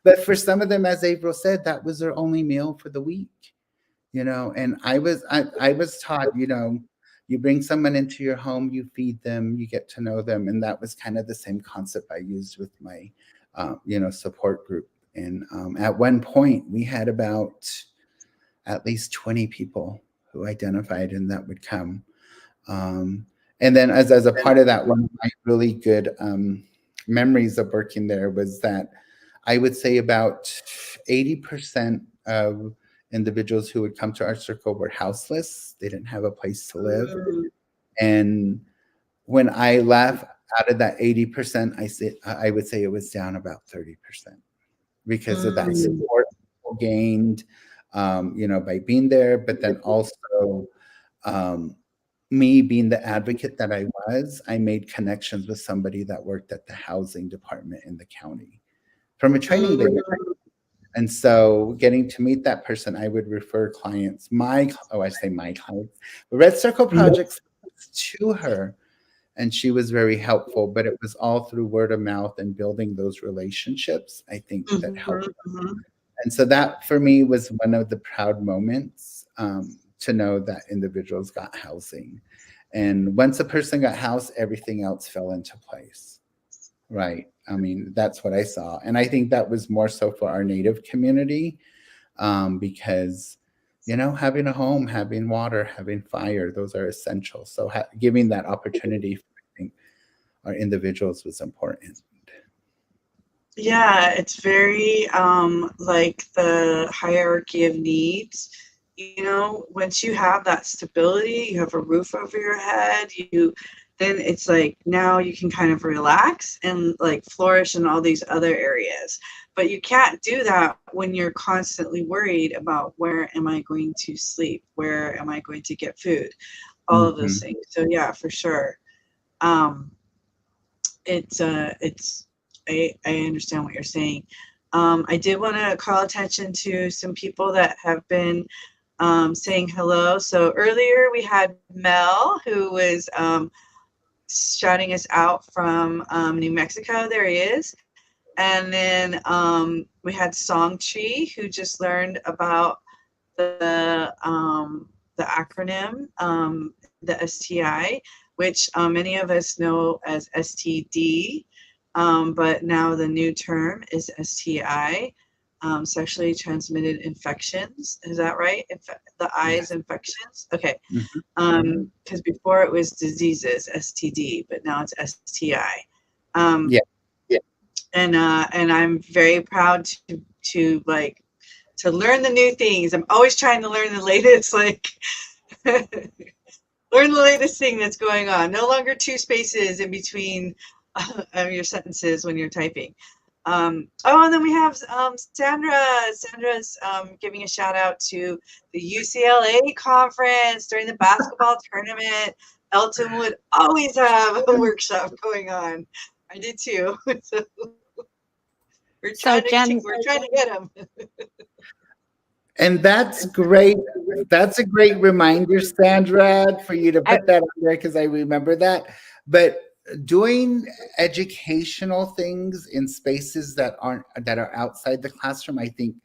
But for some of them, as April said, that was their only meal for the week, And I was taught, you bring someone into your home, you feed them, you get to know them, and that was kind of the same concept I used with my, support group. And at one point, we had about at least 20 people who identified and that would come. And then as a part of that, one of my really good memories of working there was that I would say about 80% of individuals who would come to our circle were houseless. They didn't have a place to live. And when I left, out of that 80%, I would say it was down about 30% because of that support gained, by being there, but then also me being the advocate that I was, I made connections with somebody that worked at the housing department in the county from a training day. And so getting to meet that person, I would refer clients, my clients, the Red Circle projects to her. And she was very helpful, but it was all through word of mouth and building those relationships, I think, that helped. And so that for me was one of the proud moments, to know that individuals got housing. And once a person got housed, everything else fell into place. Right. I mean, that's what I saw. And I think that was more so for our Native community, because, having a home, having water, having fire, those are essential. So giving that opportunity for, I think, our individuals was important. Yeah, it's very like the hierarchy of needs. Once you have that stability, you have a roof over your head, then it's like now you can kind of relax and like flourish in all these other areas. But you can't do that when you're constantly worried about where am I going to sleep? Where am I going to get food? All of those things. So yeah, for sure. I understand what you're saying. I did want to call attention to some people that have been saying hello. So earlier we had Mel, who was shouting us out from New Mexico. There he is. And then we had Song Tree, who just learned about the acronym, the STI, which many of us know as STD, but now the new term is STI, sexually transmitted infections. Is that right? The I is infections? Okay. Because before it was diseases, STD, but now it's STI. Yeah. And I'm very proud to learn the new things. I'm always trying to learn the latest, learn the latest thing that's going on. No longer two spaces in between your sentences when you're typing. And then we have Sandra. Sandra's giving a shout out to the UCLA conference during the basketball tournament. Elton would always have a workshop going on. I did too. So we're trying to get him. And that's great. That's a great reminder, Sandra, for you to put that on there because I remember that. But doing educational things in spaces that are outside the classroom, I think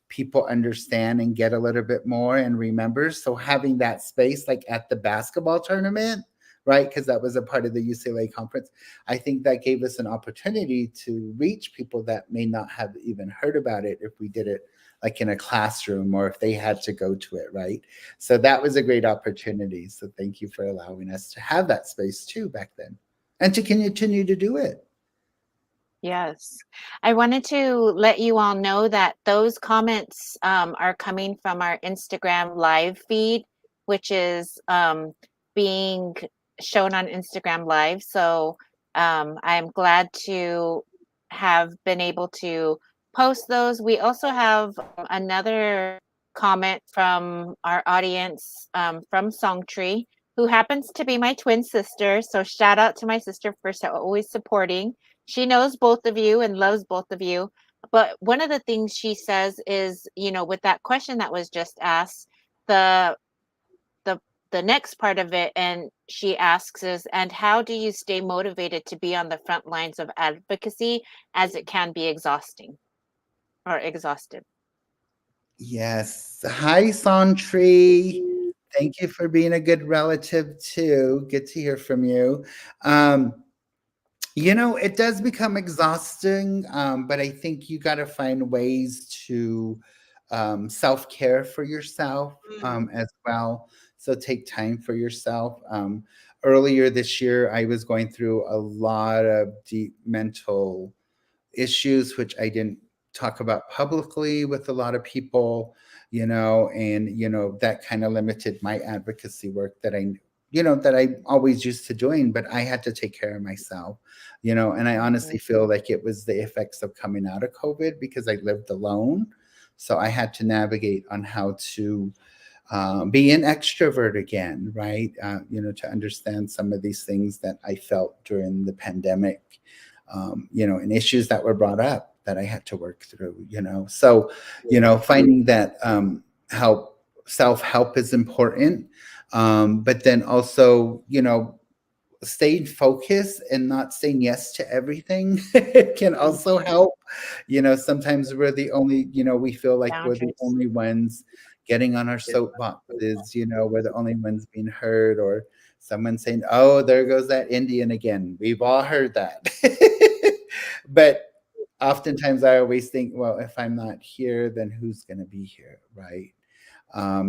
people understand and get a little bit more and remember. So having that space, like at the basketball tournament, right? Because that was a part of the UCLA conference. I think that gave us an opportunity to reach people that may not have even heard about it if we did it like in a classroom or if they had to go to it, right? So that was a great opportunity. So thank you for allowing us to have that space too back then and to continue to do it. Yes. I wanted to let you all know that those comments are coming from our Instagram live feed, which is being shown on Instagram Live. So I'm glad to have been able to post those. We also have another comment from our audience from Songtree, who happens to be my twin sister. So shout out to my sister for always supporting. She knows both of you and loves both of you. But one of the things she says is, with that question that was just asked, the the the next part of it, and she asks is, and how do you stay motivated to be on the front lines of advocacy, as it can be exhausting or exhausted? Yes. Hi, Santri. Thank you for being a good relative too. Good to hear from you. Um, it does become exhausting, but I think you got to find ways to self care for yourself Mm. as well. So take time for yourself. Earlier this year, I was going through a lot of deep mental issues, which I didn't talk about publicly with a lot of people, and, that kind of limited my advocacy work that I always used to doing, but I had to take care of myself, and I honestly Mhm. feel like it was the effects of coming out of COVID because I lived alone. So I had to navigate on how to be an extrovert again, right? To understand some of these things that I felt during the pandemic, and issues that were brought up that I had to work through. So, finding that help, self help is important. But then also, staying focused and not saying yes to everything can also help. Sometimes we're the only, we feel like we're the Boundaries. only ones getting on our soapboxes, we're the only ones being heard, or someone saying, oh, there goes that Indian again. We've all heard that. But oftentimes I always think, well, if I'm not here, then who's going to be here, right?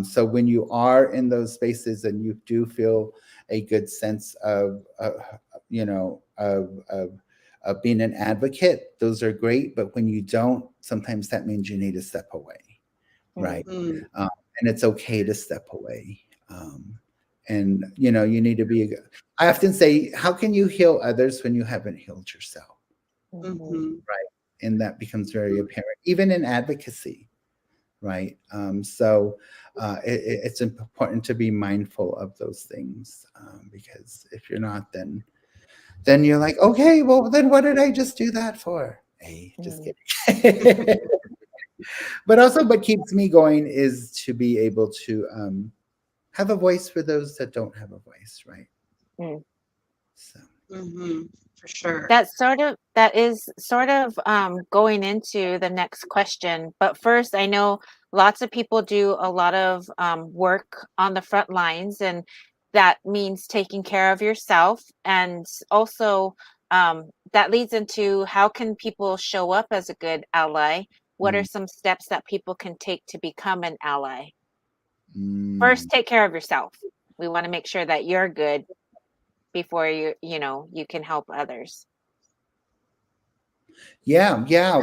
So when you are in those spaces and you do feel a good sense of, of being an advocate, those are great. But when you don't, sometimes that means you need to step away, right? Mm. Um, and it's okay to step away. And you need to be. I often say, how can you heal others when you haven't healed yourself? Mhm. Mhm. Right, and that becomes very apparent, even in advocacy, right? It's important to be mindful of those things, because if you're not, then you're like, okay, well, then what did I just do that for? Hey, just Mhm. kidding. But also, what keeps me going is to be able to have a voice for those that don't have a voice, right? Mm. So, Mhm. For sure. That is sort of going into the next question. But first, I know lots of people do a lot of work on the front lines, and that means taking care of yourself. And also, that leads into, how can people show up as a good ally? What are mm, some steps that people can take to become an ally? First, mm. take care of yourself. We want to make sure that you're good before you can help others. Yeah, yeah,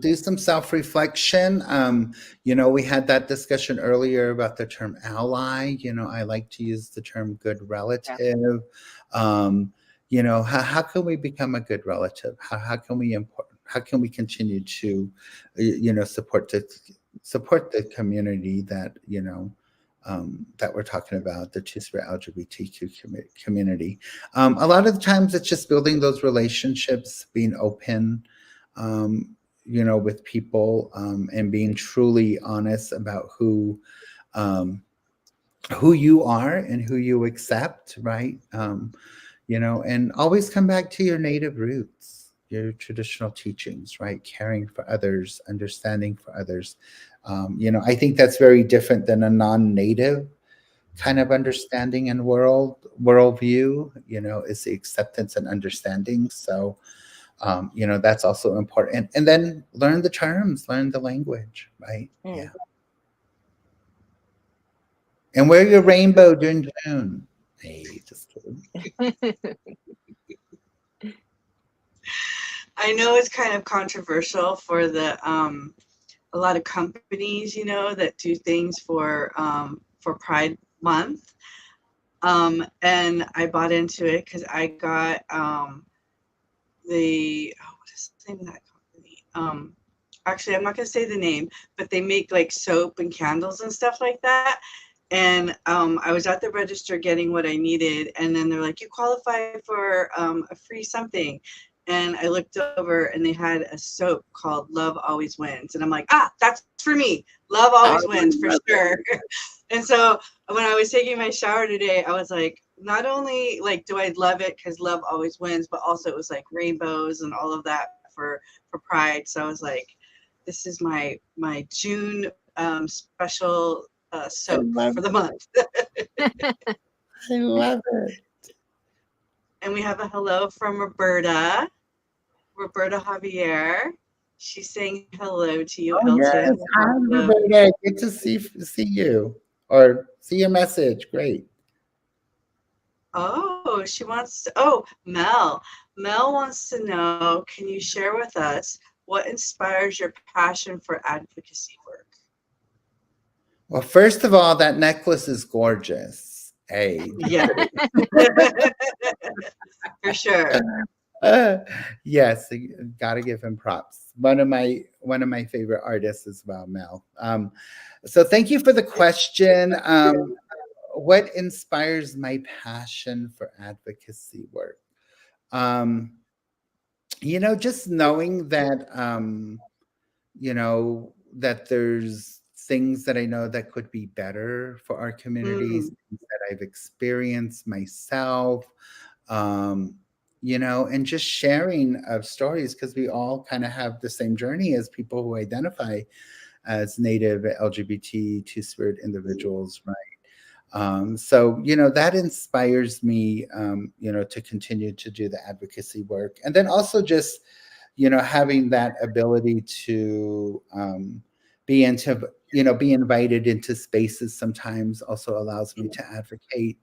do some self-reflection. We had that discussion earlier about the term ally. I like to use the term good Yeah. relative. How can we become a good relative? How can we continue to, support the community that we're talking about, the Two-Spirit LGBTQ community. A lot of the times it's just building those relationships, being open, with people, and being truly honest about who you are and who you accept, right? And always come back to your native roots, your traditional teachings, right? Caring for others, understanding for others. I think that's very different than a non-native kind of understanding and worldview. Is the acceptance and understanding. So, that's also important. And then learn the terms, learn the language, right? Mm. Yeah. And wear your rainbow during June. Hey, just kidding. I know it's kind of controversial for the a lot of companies, that do things for Pride Month. And I bought into it because I got what is the name of that company? Actually, I'm not gonna say the name, but they make like soap and candles and stuff like that. And I was at the register getting what I needed, and then they're like, "You qualify for a free something." and I looked over and they had a soap called Love Always Wins. And I'm like, that's for me. Love I always wins for love sure. And so when I was taking my shower today, I was like, not only like do I love it because love always wins, but also it was like rainbows and all of that for Pride. So I was like, this is my June special soap love for the month. I love it. And we have a hello from Roberta Javier. She's saying hello to you, Oh yes, Elton. hi Roberta. Good to see you or see your message. Great. Oh, she wants to, oh, Mel. Mel wants to know, can you share with us what inspires your passion for advocacy work? Well, first of all, that necklace is gorgeous. Hey. Yeah, for sure. Uh, yes, got to give him props. One of my favorite artists as well, Mel. So thank you for the question. What inspires my passion for advocacy work? Um, just knowing that that there's things that I know that could be better for our communities, Mm, things that I've experienced myself, um, and just sharing of stories because we all kind of have the same journey as people who identify as Native LGBT Two-Spirit individuals, right? So that inspires me, to continue to do the advocacy work, and then also just having that ability to be invited into spaces sometimes also allows me to advocate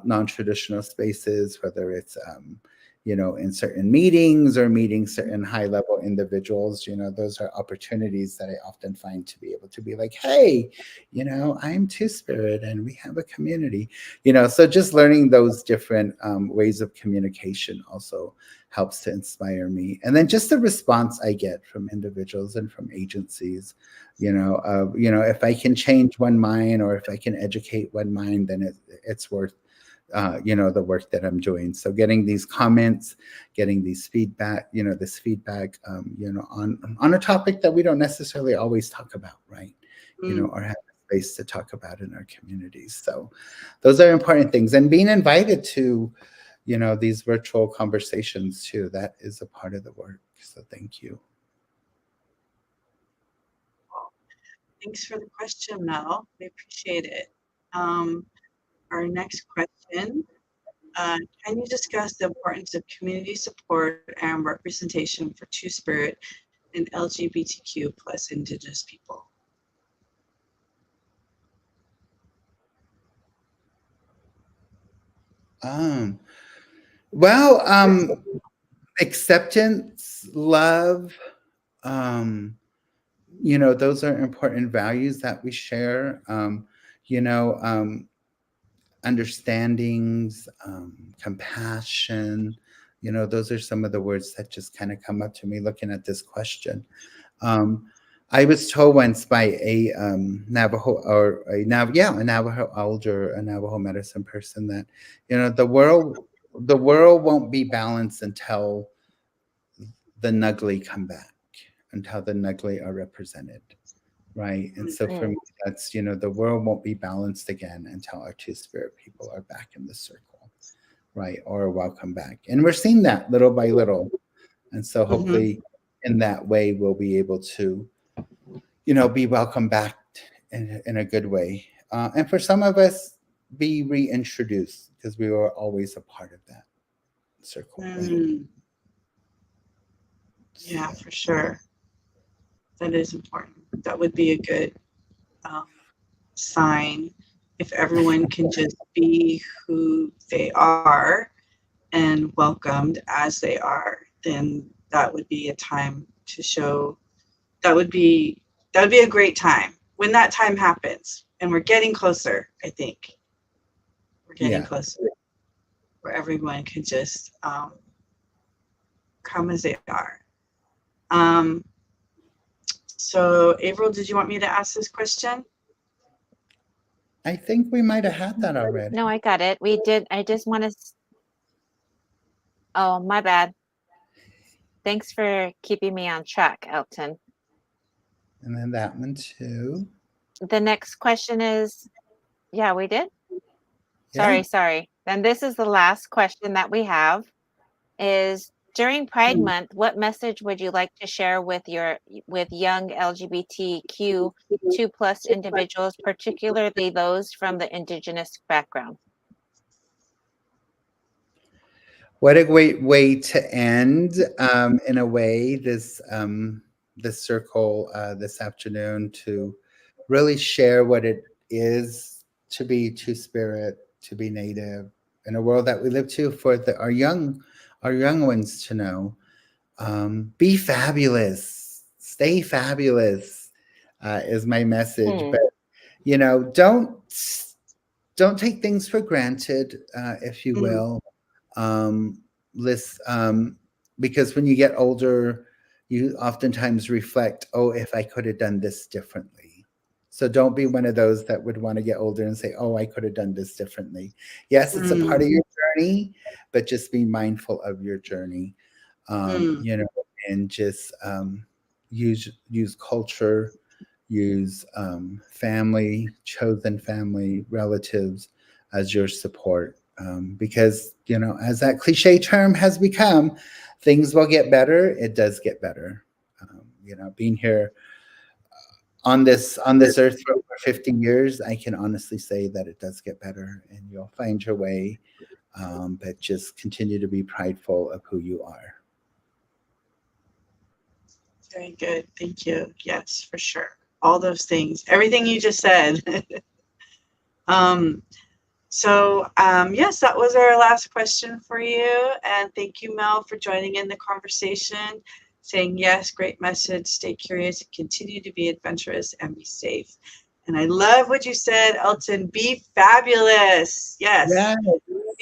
non-traditional spaces, whether it's in certain meetings or meeting certain high-level individuals. Those are opportunities that I often find to be able to be like, hey, I'm Two-Spirit and we have a community. So just learning those different ways of communication also helps to inspire me. And then just the response I get from individuals and from agencies, if I can change one mind or if I can educate one mind, then it's worth the work that I'm doing. So getting these comments, getting these feedback, this feedback, on a topic that we don't necessarily always talk about, right? mm, Or have space to talk about in our communities. So those are important things. And being invited to, these virtual conversations too, that is a part of the work. So thank you. thanks for the question, Mel. We appreciate it. Um, our next question, can you discuss the importance of community support and representation for Two-Spirit and LGBTQ plus Indigenous people? Um, well, acceptance, love, um, those are important values that we share. You know, um, Understandings, compassion, those are some of the words that just kind of come up to me looking at this question. Um, I was told once by a Navajo or a Navajo elder, a Navajo medicine person that the world won't be balanced until the Nugly come back, until the Nugly are represented, right? And so for Mm. me, that's the world won't be balanced again until our Two-Spirit people are back in the circle, right? Or welcome back, and we're seeing that little by little, and so Mm-hmm. hopefully in that way we'll be able to be welcomed back in a good way. And for some of us, be reintroduced because we were always a part of that circle, right? Mm, yeah, So, for sure. That is important. That would be a good um, sign if everyone can just be who they are and welcomed as they are. Then that would be a time to show. That would be a great time when that time happens, and we're getting closer. I think we're getting yeah. closer where everyone can just come as they are. Um, so, April, did you want me to ask this question? I think we might have had that already. No, I got it. We did. I just want to. Oh, my bad. Thanks for keeping me on track, Elton. And then that one too. The next question is, yeah, we did? Yeah. Sorry. Then this is the last question that we have is during Pride Month, what message would you like to share with young LGBTQ2 plus individuals, particularly those from the Indigenous background? What a great way to end, in a way, this circle this afternoon, to really share what it is to be Two-Spirit, to be Native, in a world that we live to, for our young ones to know. Be fabulous, stay fabulous, is my message. But don't take things for granted, if you will. List Because when you get older, you oftentimes reflect, oh, if I could have done this differently. So don't be one of those that would want to get older and say, oh, I could have done this differently. Yes, it's a part of your journey, but just be mindful of your journey. And just use culture, use family, chosen family, relatives as your support. Because, as that cliche term has become, things will get better. It does get better. Being here on this earth for over 50 years, I can honestly say that it does get better, and you'll find your way. But just continue to be prideful of who you are. Very good. Thank you. Yes, for sure. All those things. Everything you just said. Yes, that was our last question for you. And thank you, Mel, for joining in the conversation, saying yes, great message, stay curious, continue to be adventurous, and be safe. And I love what you said, Elton, be fabulous. Yes,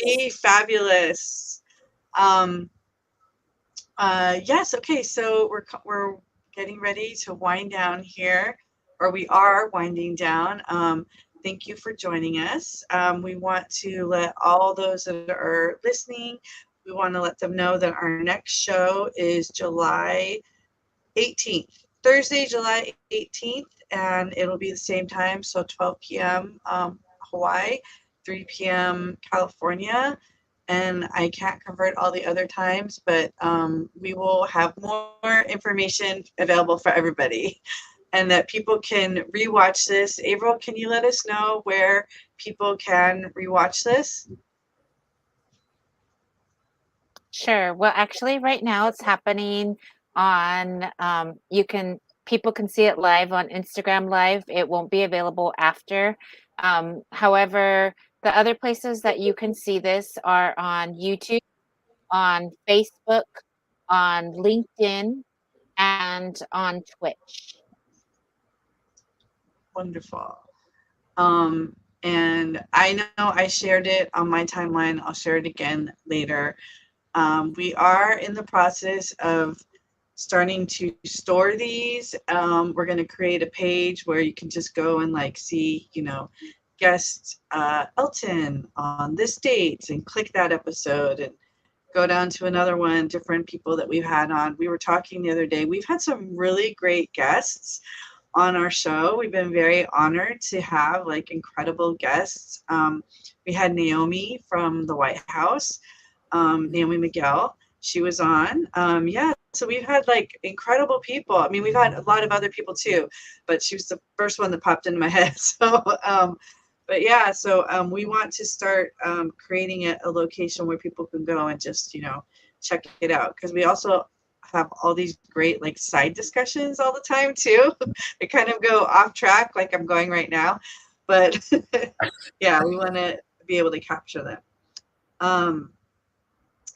be fabulous. Yes, okay, so we're getting ready to wind down here, or we are winding down. Thank you for joining us. We want to let all those that are listening, we want to let them know that our next show is July 18th, Thursday, July 18th, and it'll be the same time, so 12 p.m. Hawaii, 3 p.m. California. And I can't convert all the other times, but we will have more information available for everybody, and that people can rewatch this. April, can you let us know where people can rewatch this? Sure. Well, actually, right now it's happening on, people can see it live on Instagram Live. It won't be available after. However, the other places that you can see this are on YouTube, on Facebook, on LinkedIn, and on Twitch. Wonderful. And I know I shared it on my timeline. I'll share it again later. We are in the process of starting to store these. We're going to create a page where you can just go and see, guest Elton on this date, and click that episode and go down to another one, different people that we've had on. We were talking the other day. We've had some really great guests on our show. We've been very honored to have incredible guests. We had Naomi from the White House, Naomi Miguel. She was on. So we've had incredible people. I mean, we've had a lot of other people too, but she was the first one that popped into my head. So, we want to start creating a location where people can go and just, check it out. Because we also have all these great side discussions all the time too. They kind of go off track like I'm going right now, but yeah, we want to be able to capture them.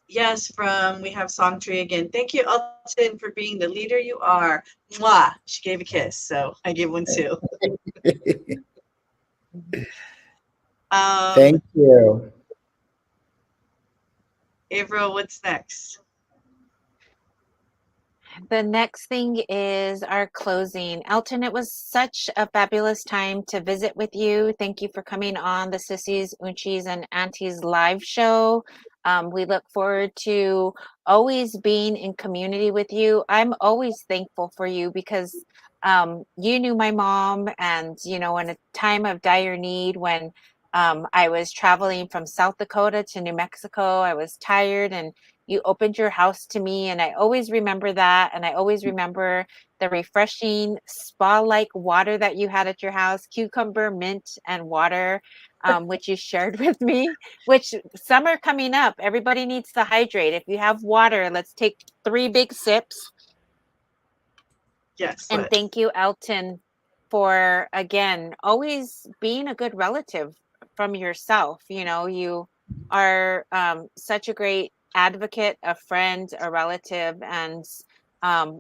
Yes, we have Songtree again. Thank you, Elton, for being the leader you are. Mwah! She gave a kiss, so I gave one too. Thank you. April, what's next? The next thing is our closing. Elton, it was such a fabulous time to visit with you. Thank you for coming on the Sissies, Uncis, and Aunties live show. We look forward to always being in community with you. I'm always thankful for you because you knew my mom, and in a time of dire need, when I was traveling from South Dakota to New Mexico, I was tired, and you opened your house to me, and I always remember that, and I always remember the refreshing spa-like water that you had at your house, cucumber, mint, and water, which you shared with me. Which, summer coming up, everybody needs to hydrate. If you have water, let's take 3 big sips. Yes, And thank you, Elton, for again always being a good relative from yourself. You are such a great advocate, a friend, a relative, and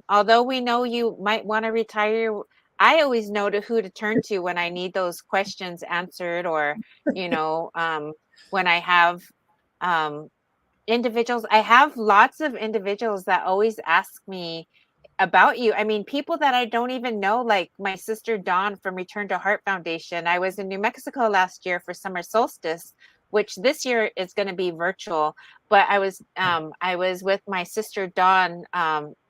although we know you might want to retire, I always know who to turn to when I need those questions answered, or when I have um, individuals. I have lots of individuals that always ask me about you. I mean, people that I don't even know, like my sister Dawn from Return to Heart Foundation. I was in New Mexico last year for summer solstice, which this year is going to be virtual. But I was with my sister Dawn,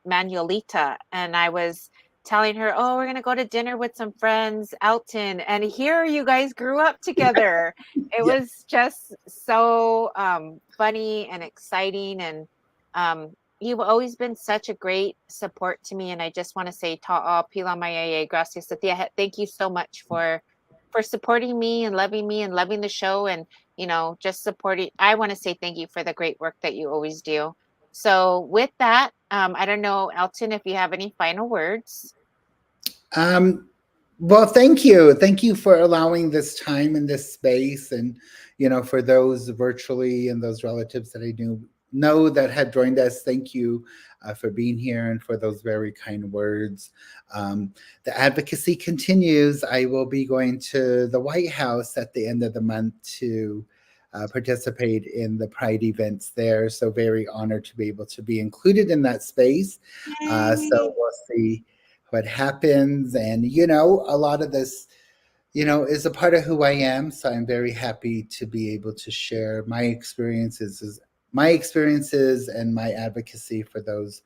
Manuelita, and I was telling her, "Oh, we're going to go to dinner with some friends, Elton, and here you guys grew up together." It Yeah. was just so funny and exciting, and you've always been such a great support to me, and I just want to say ta'a pila mai gracias a tia. Thank you so much for supporting me and loving the show, and just supporting. I want to say thank you for the great work that you always do. So with that, I don't know, Elton, if you have any final words. Um, well, thank you. Thank you for allowing this time and this space. And, for those virtually and those relatives that I know that had joined us, thank you for being here and for those very kind words. The advocacy continues. I will be going to the White House at the end of the month to participate in the Pride events there. So very honored to be able to be included in that space. So Yay. we'll see what happens. And, a lot of this, is a part of who I am. So I'm very happy to be able to share my experiences and my advocacy for those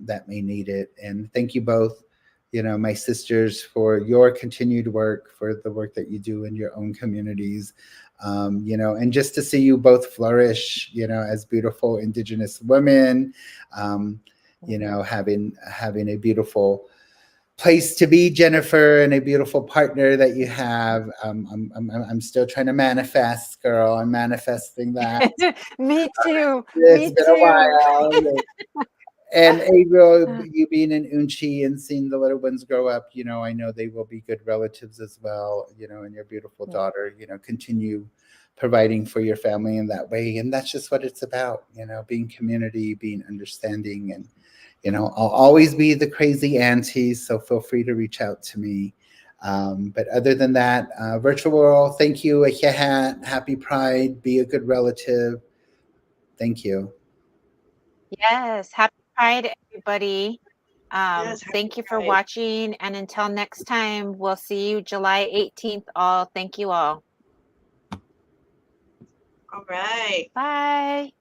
that may need it. And thank you both, my sisters, for your continued work, for the work that you do in your own communities. And just to see you both flourish, as beautiful Indigenous women, having a beautiful place to be, Jennifer, and a beautiful partner that you have. I'm still trying to manifest, girl. I'm manifesting that. Me too. It's Me been a too. while. And April, you being in Unci and seeing the little ones grow up, I know they will be good relatives as well, and your beautiful daughter, continue providing for your family in that way. And that's just what it's about, being community, being understanding. And, I'll always be the crazy auntie, so feel free to reach out to me. But other than that, virtual world, thank you. Happy Pride. Be a good relative. Thank you. Yes. Happy Pride, everybody. Yes, happy Thank you for Pride. watching. And until next time, we'll see you July 18th. All. Thank you all. All right. Bye.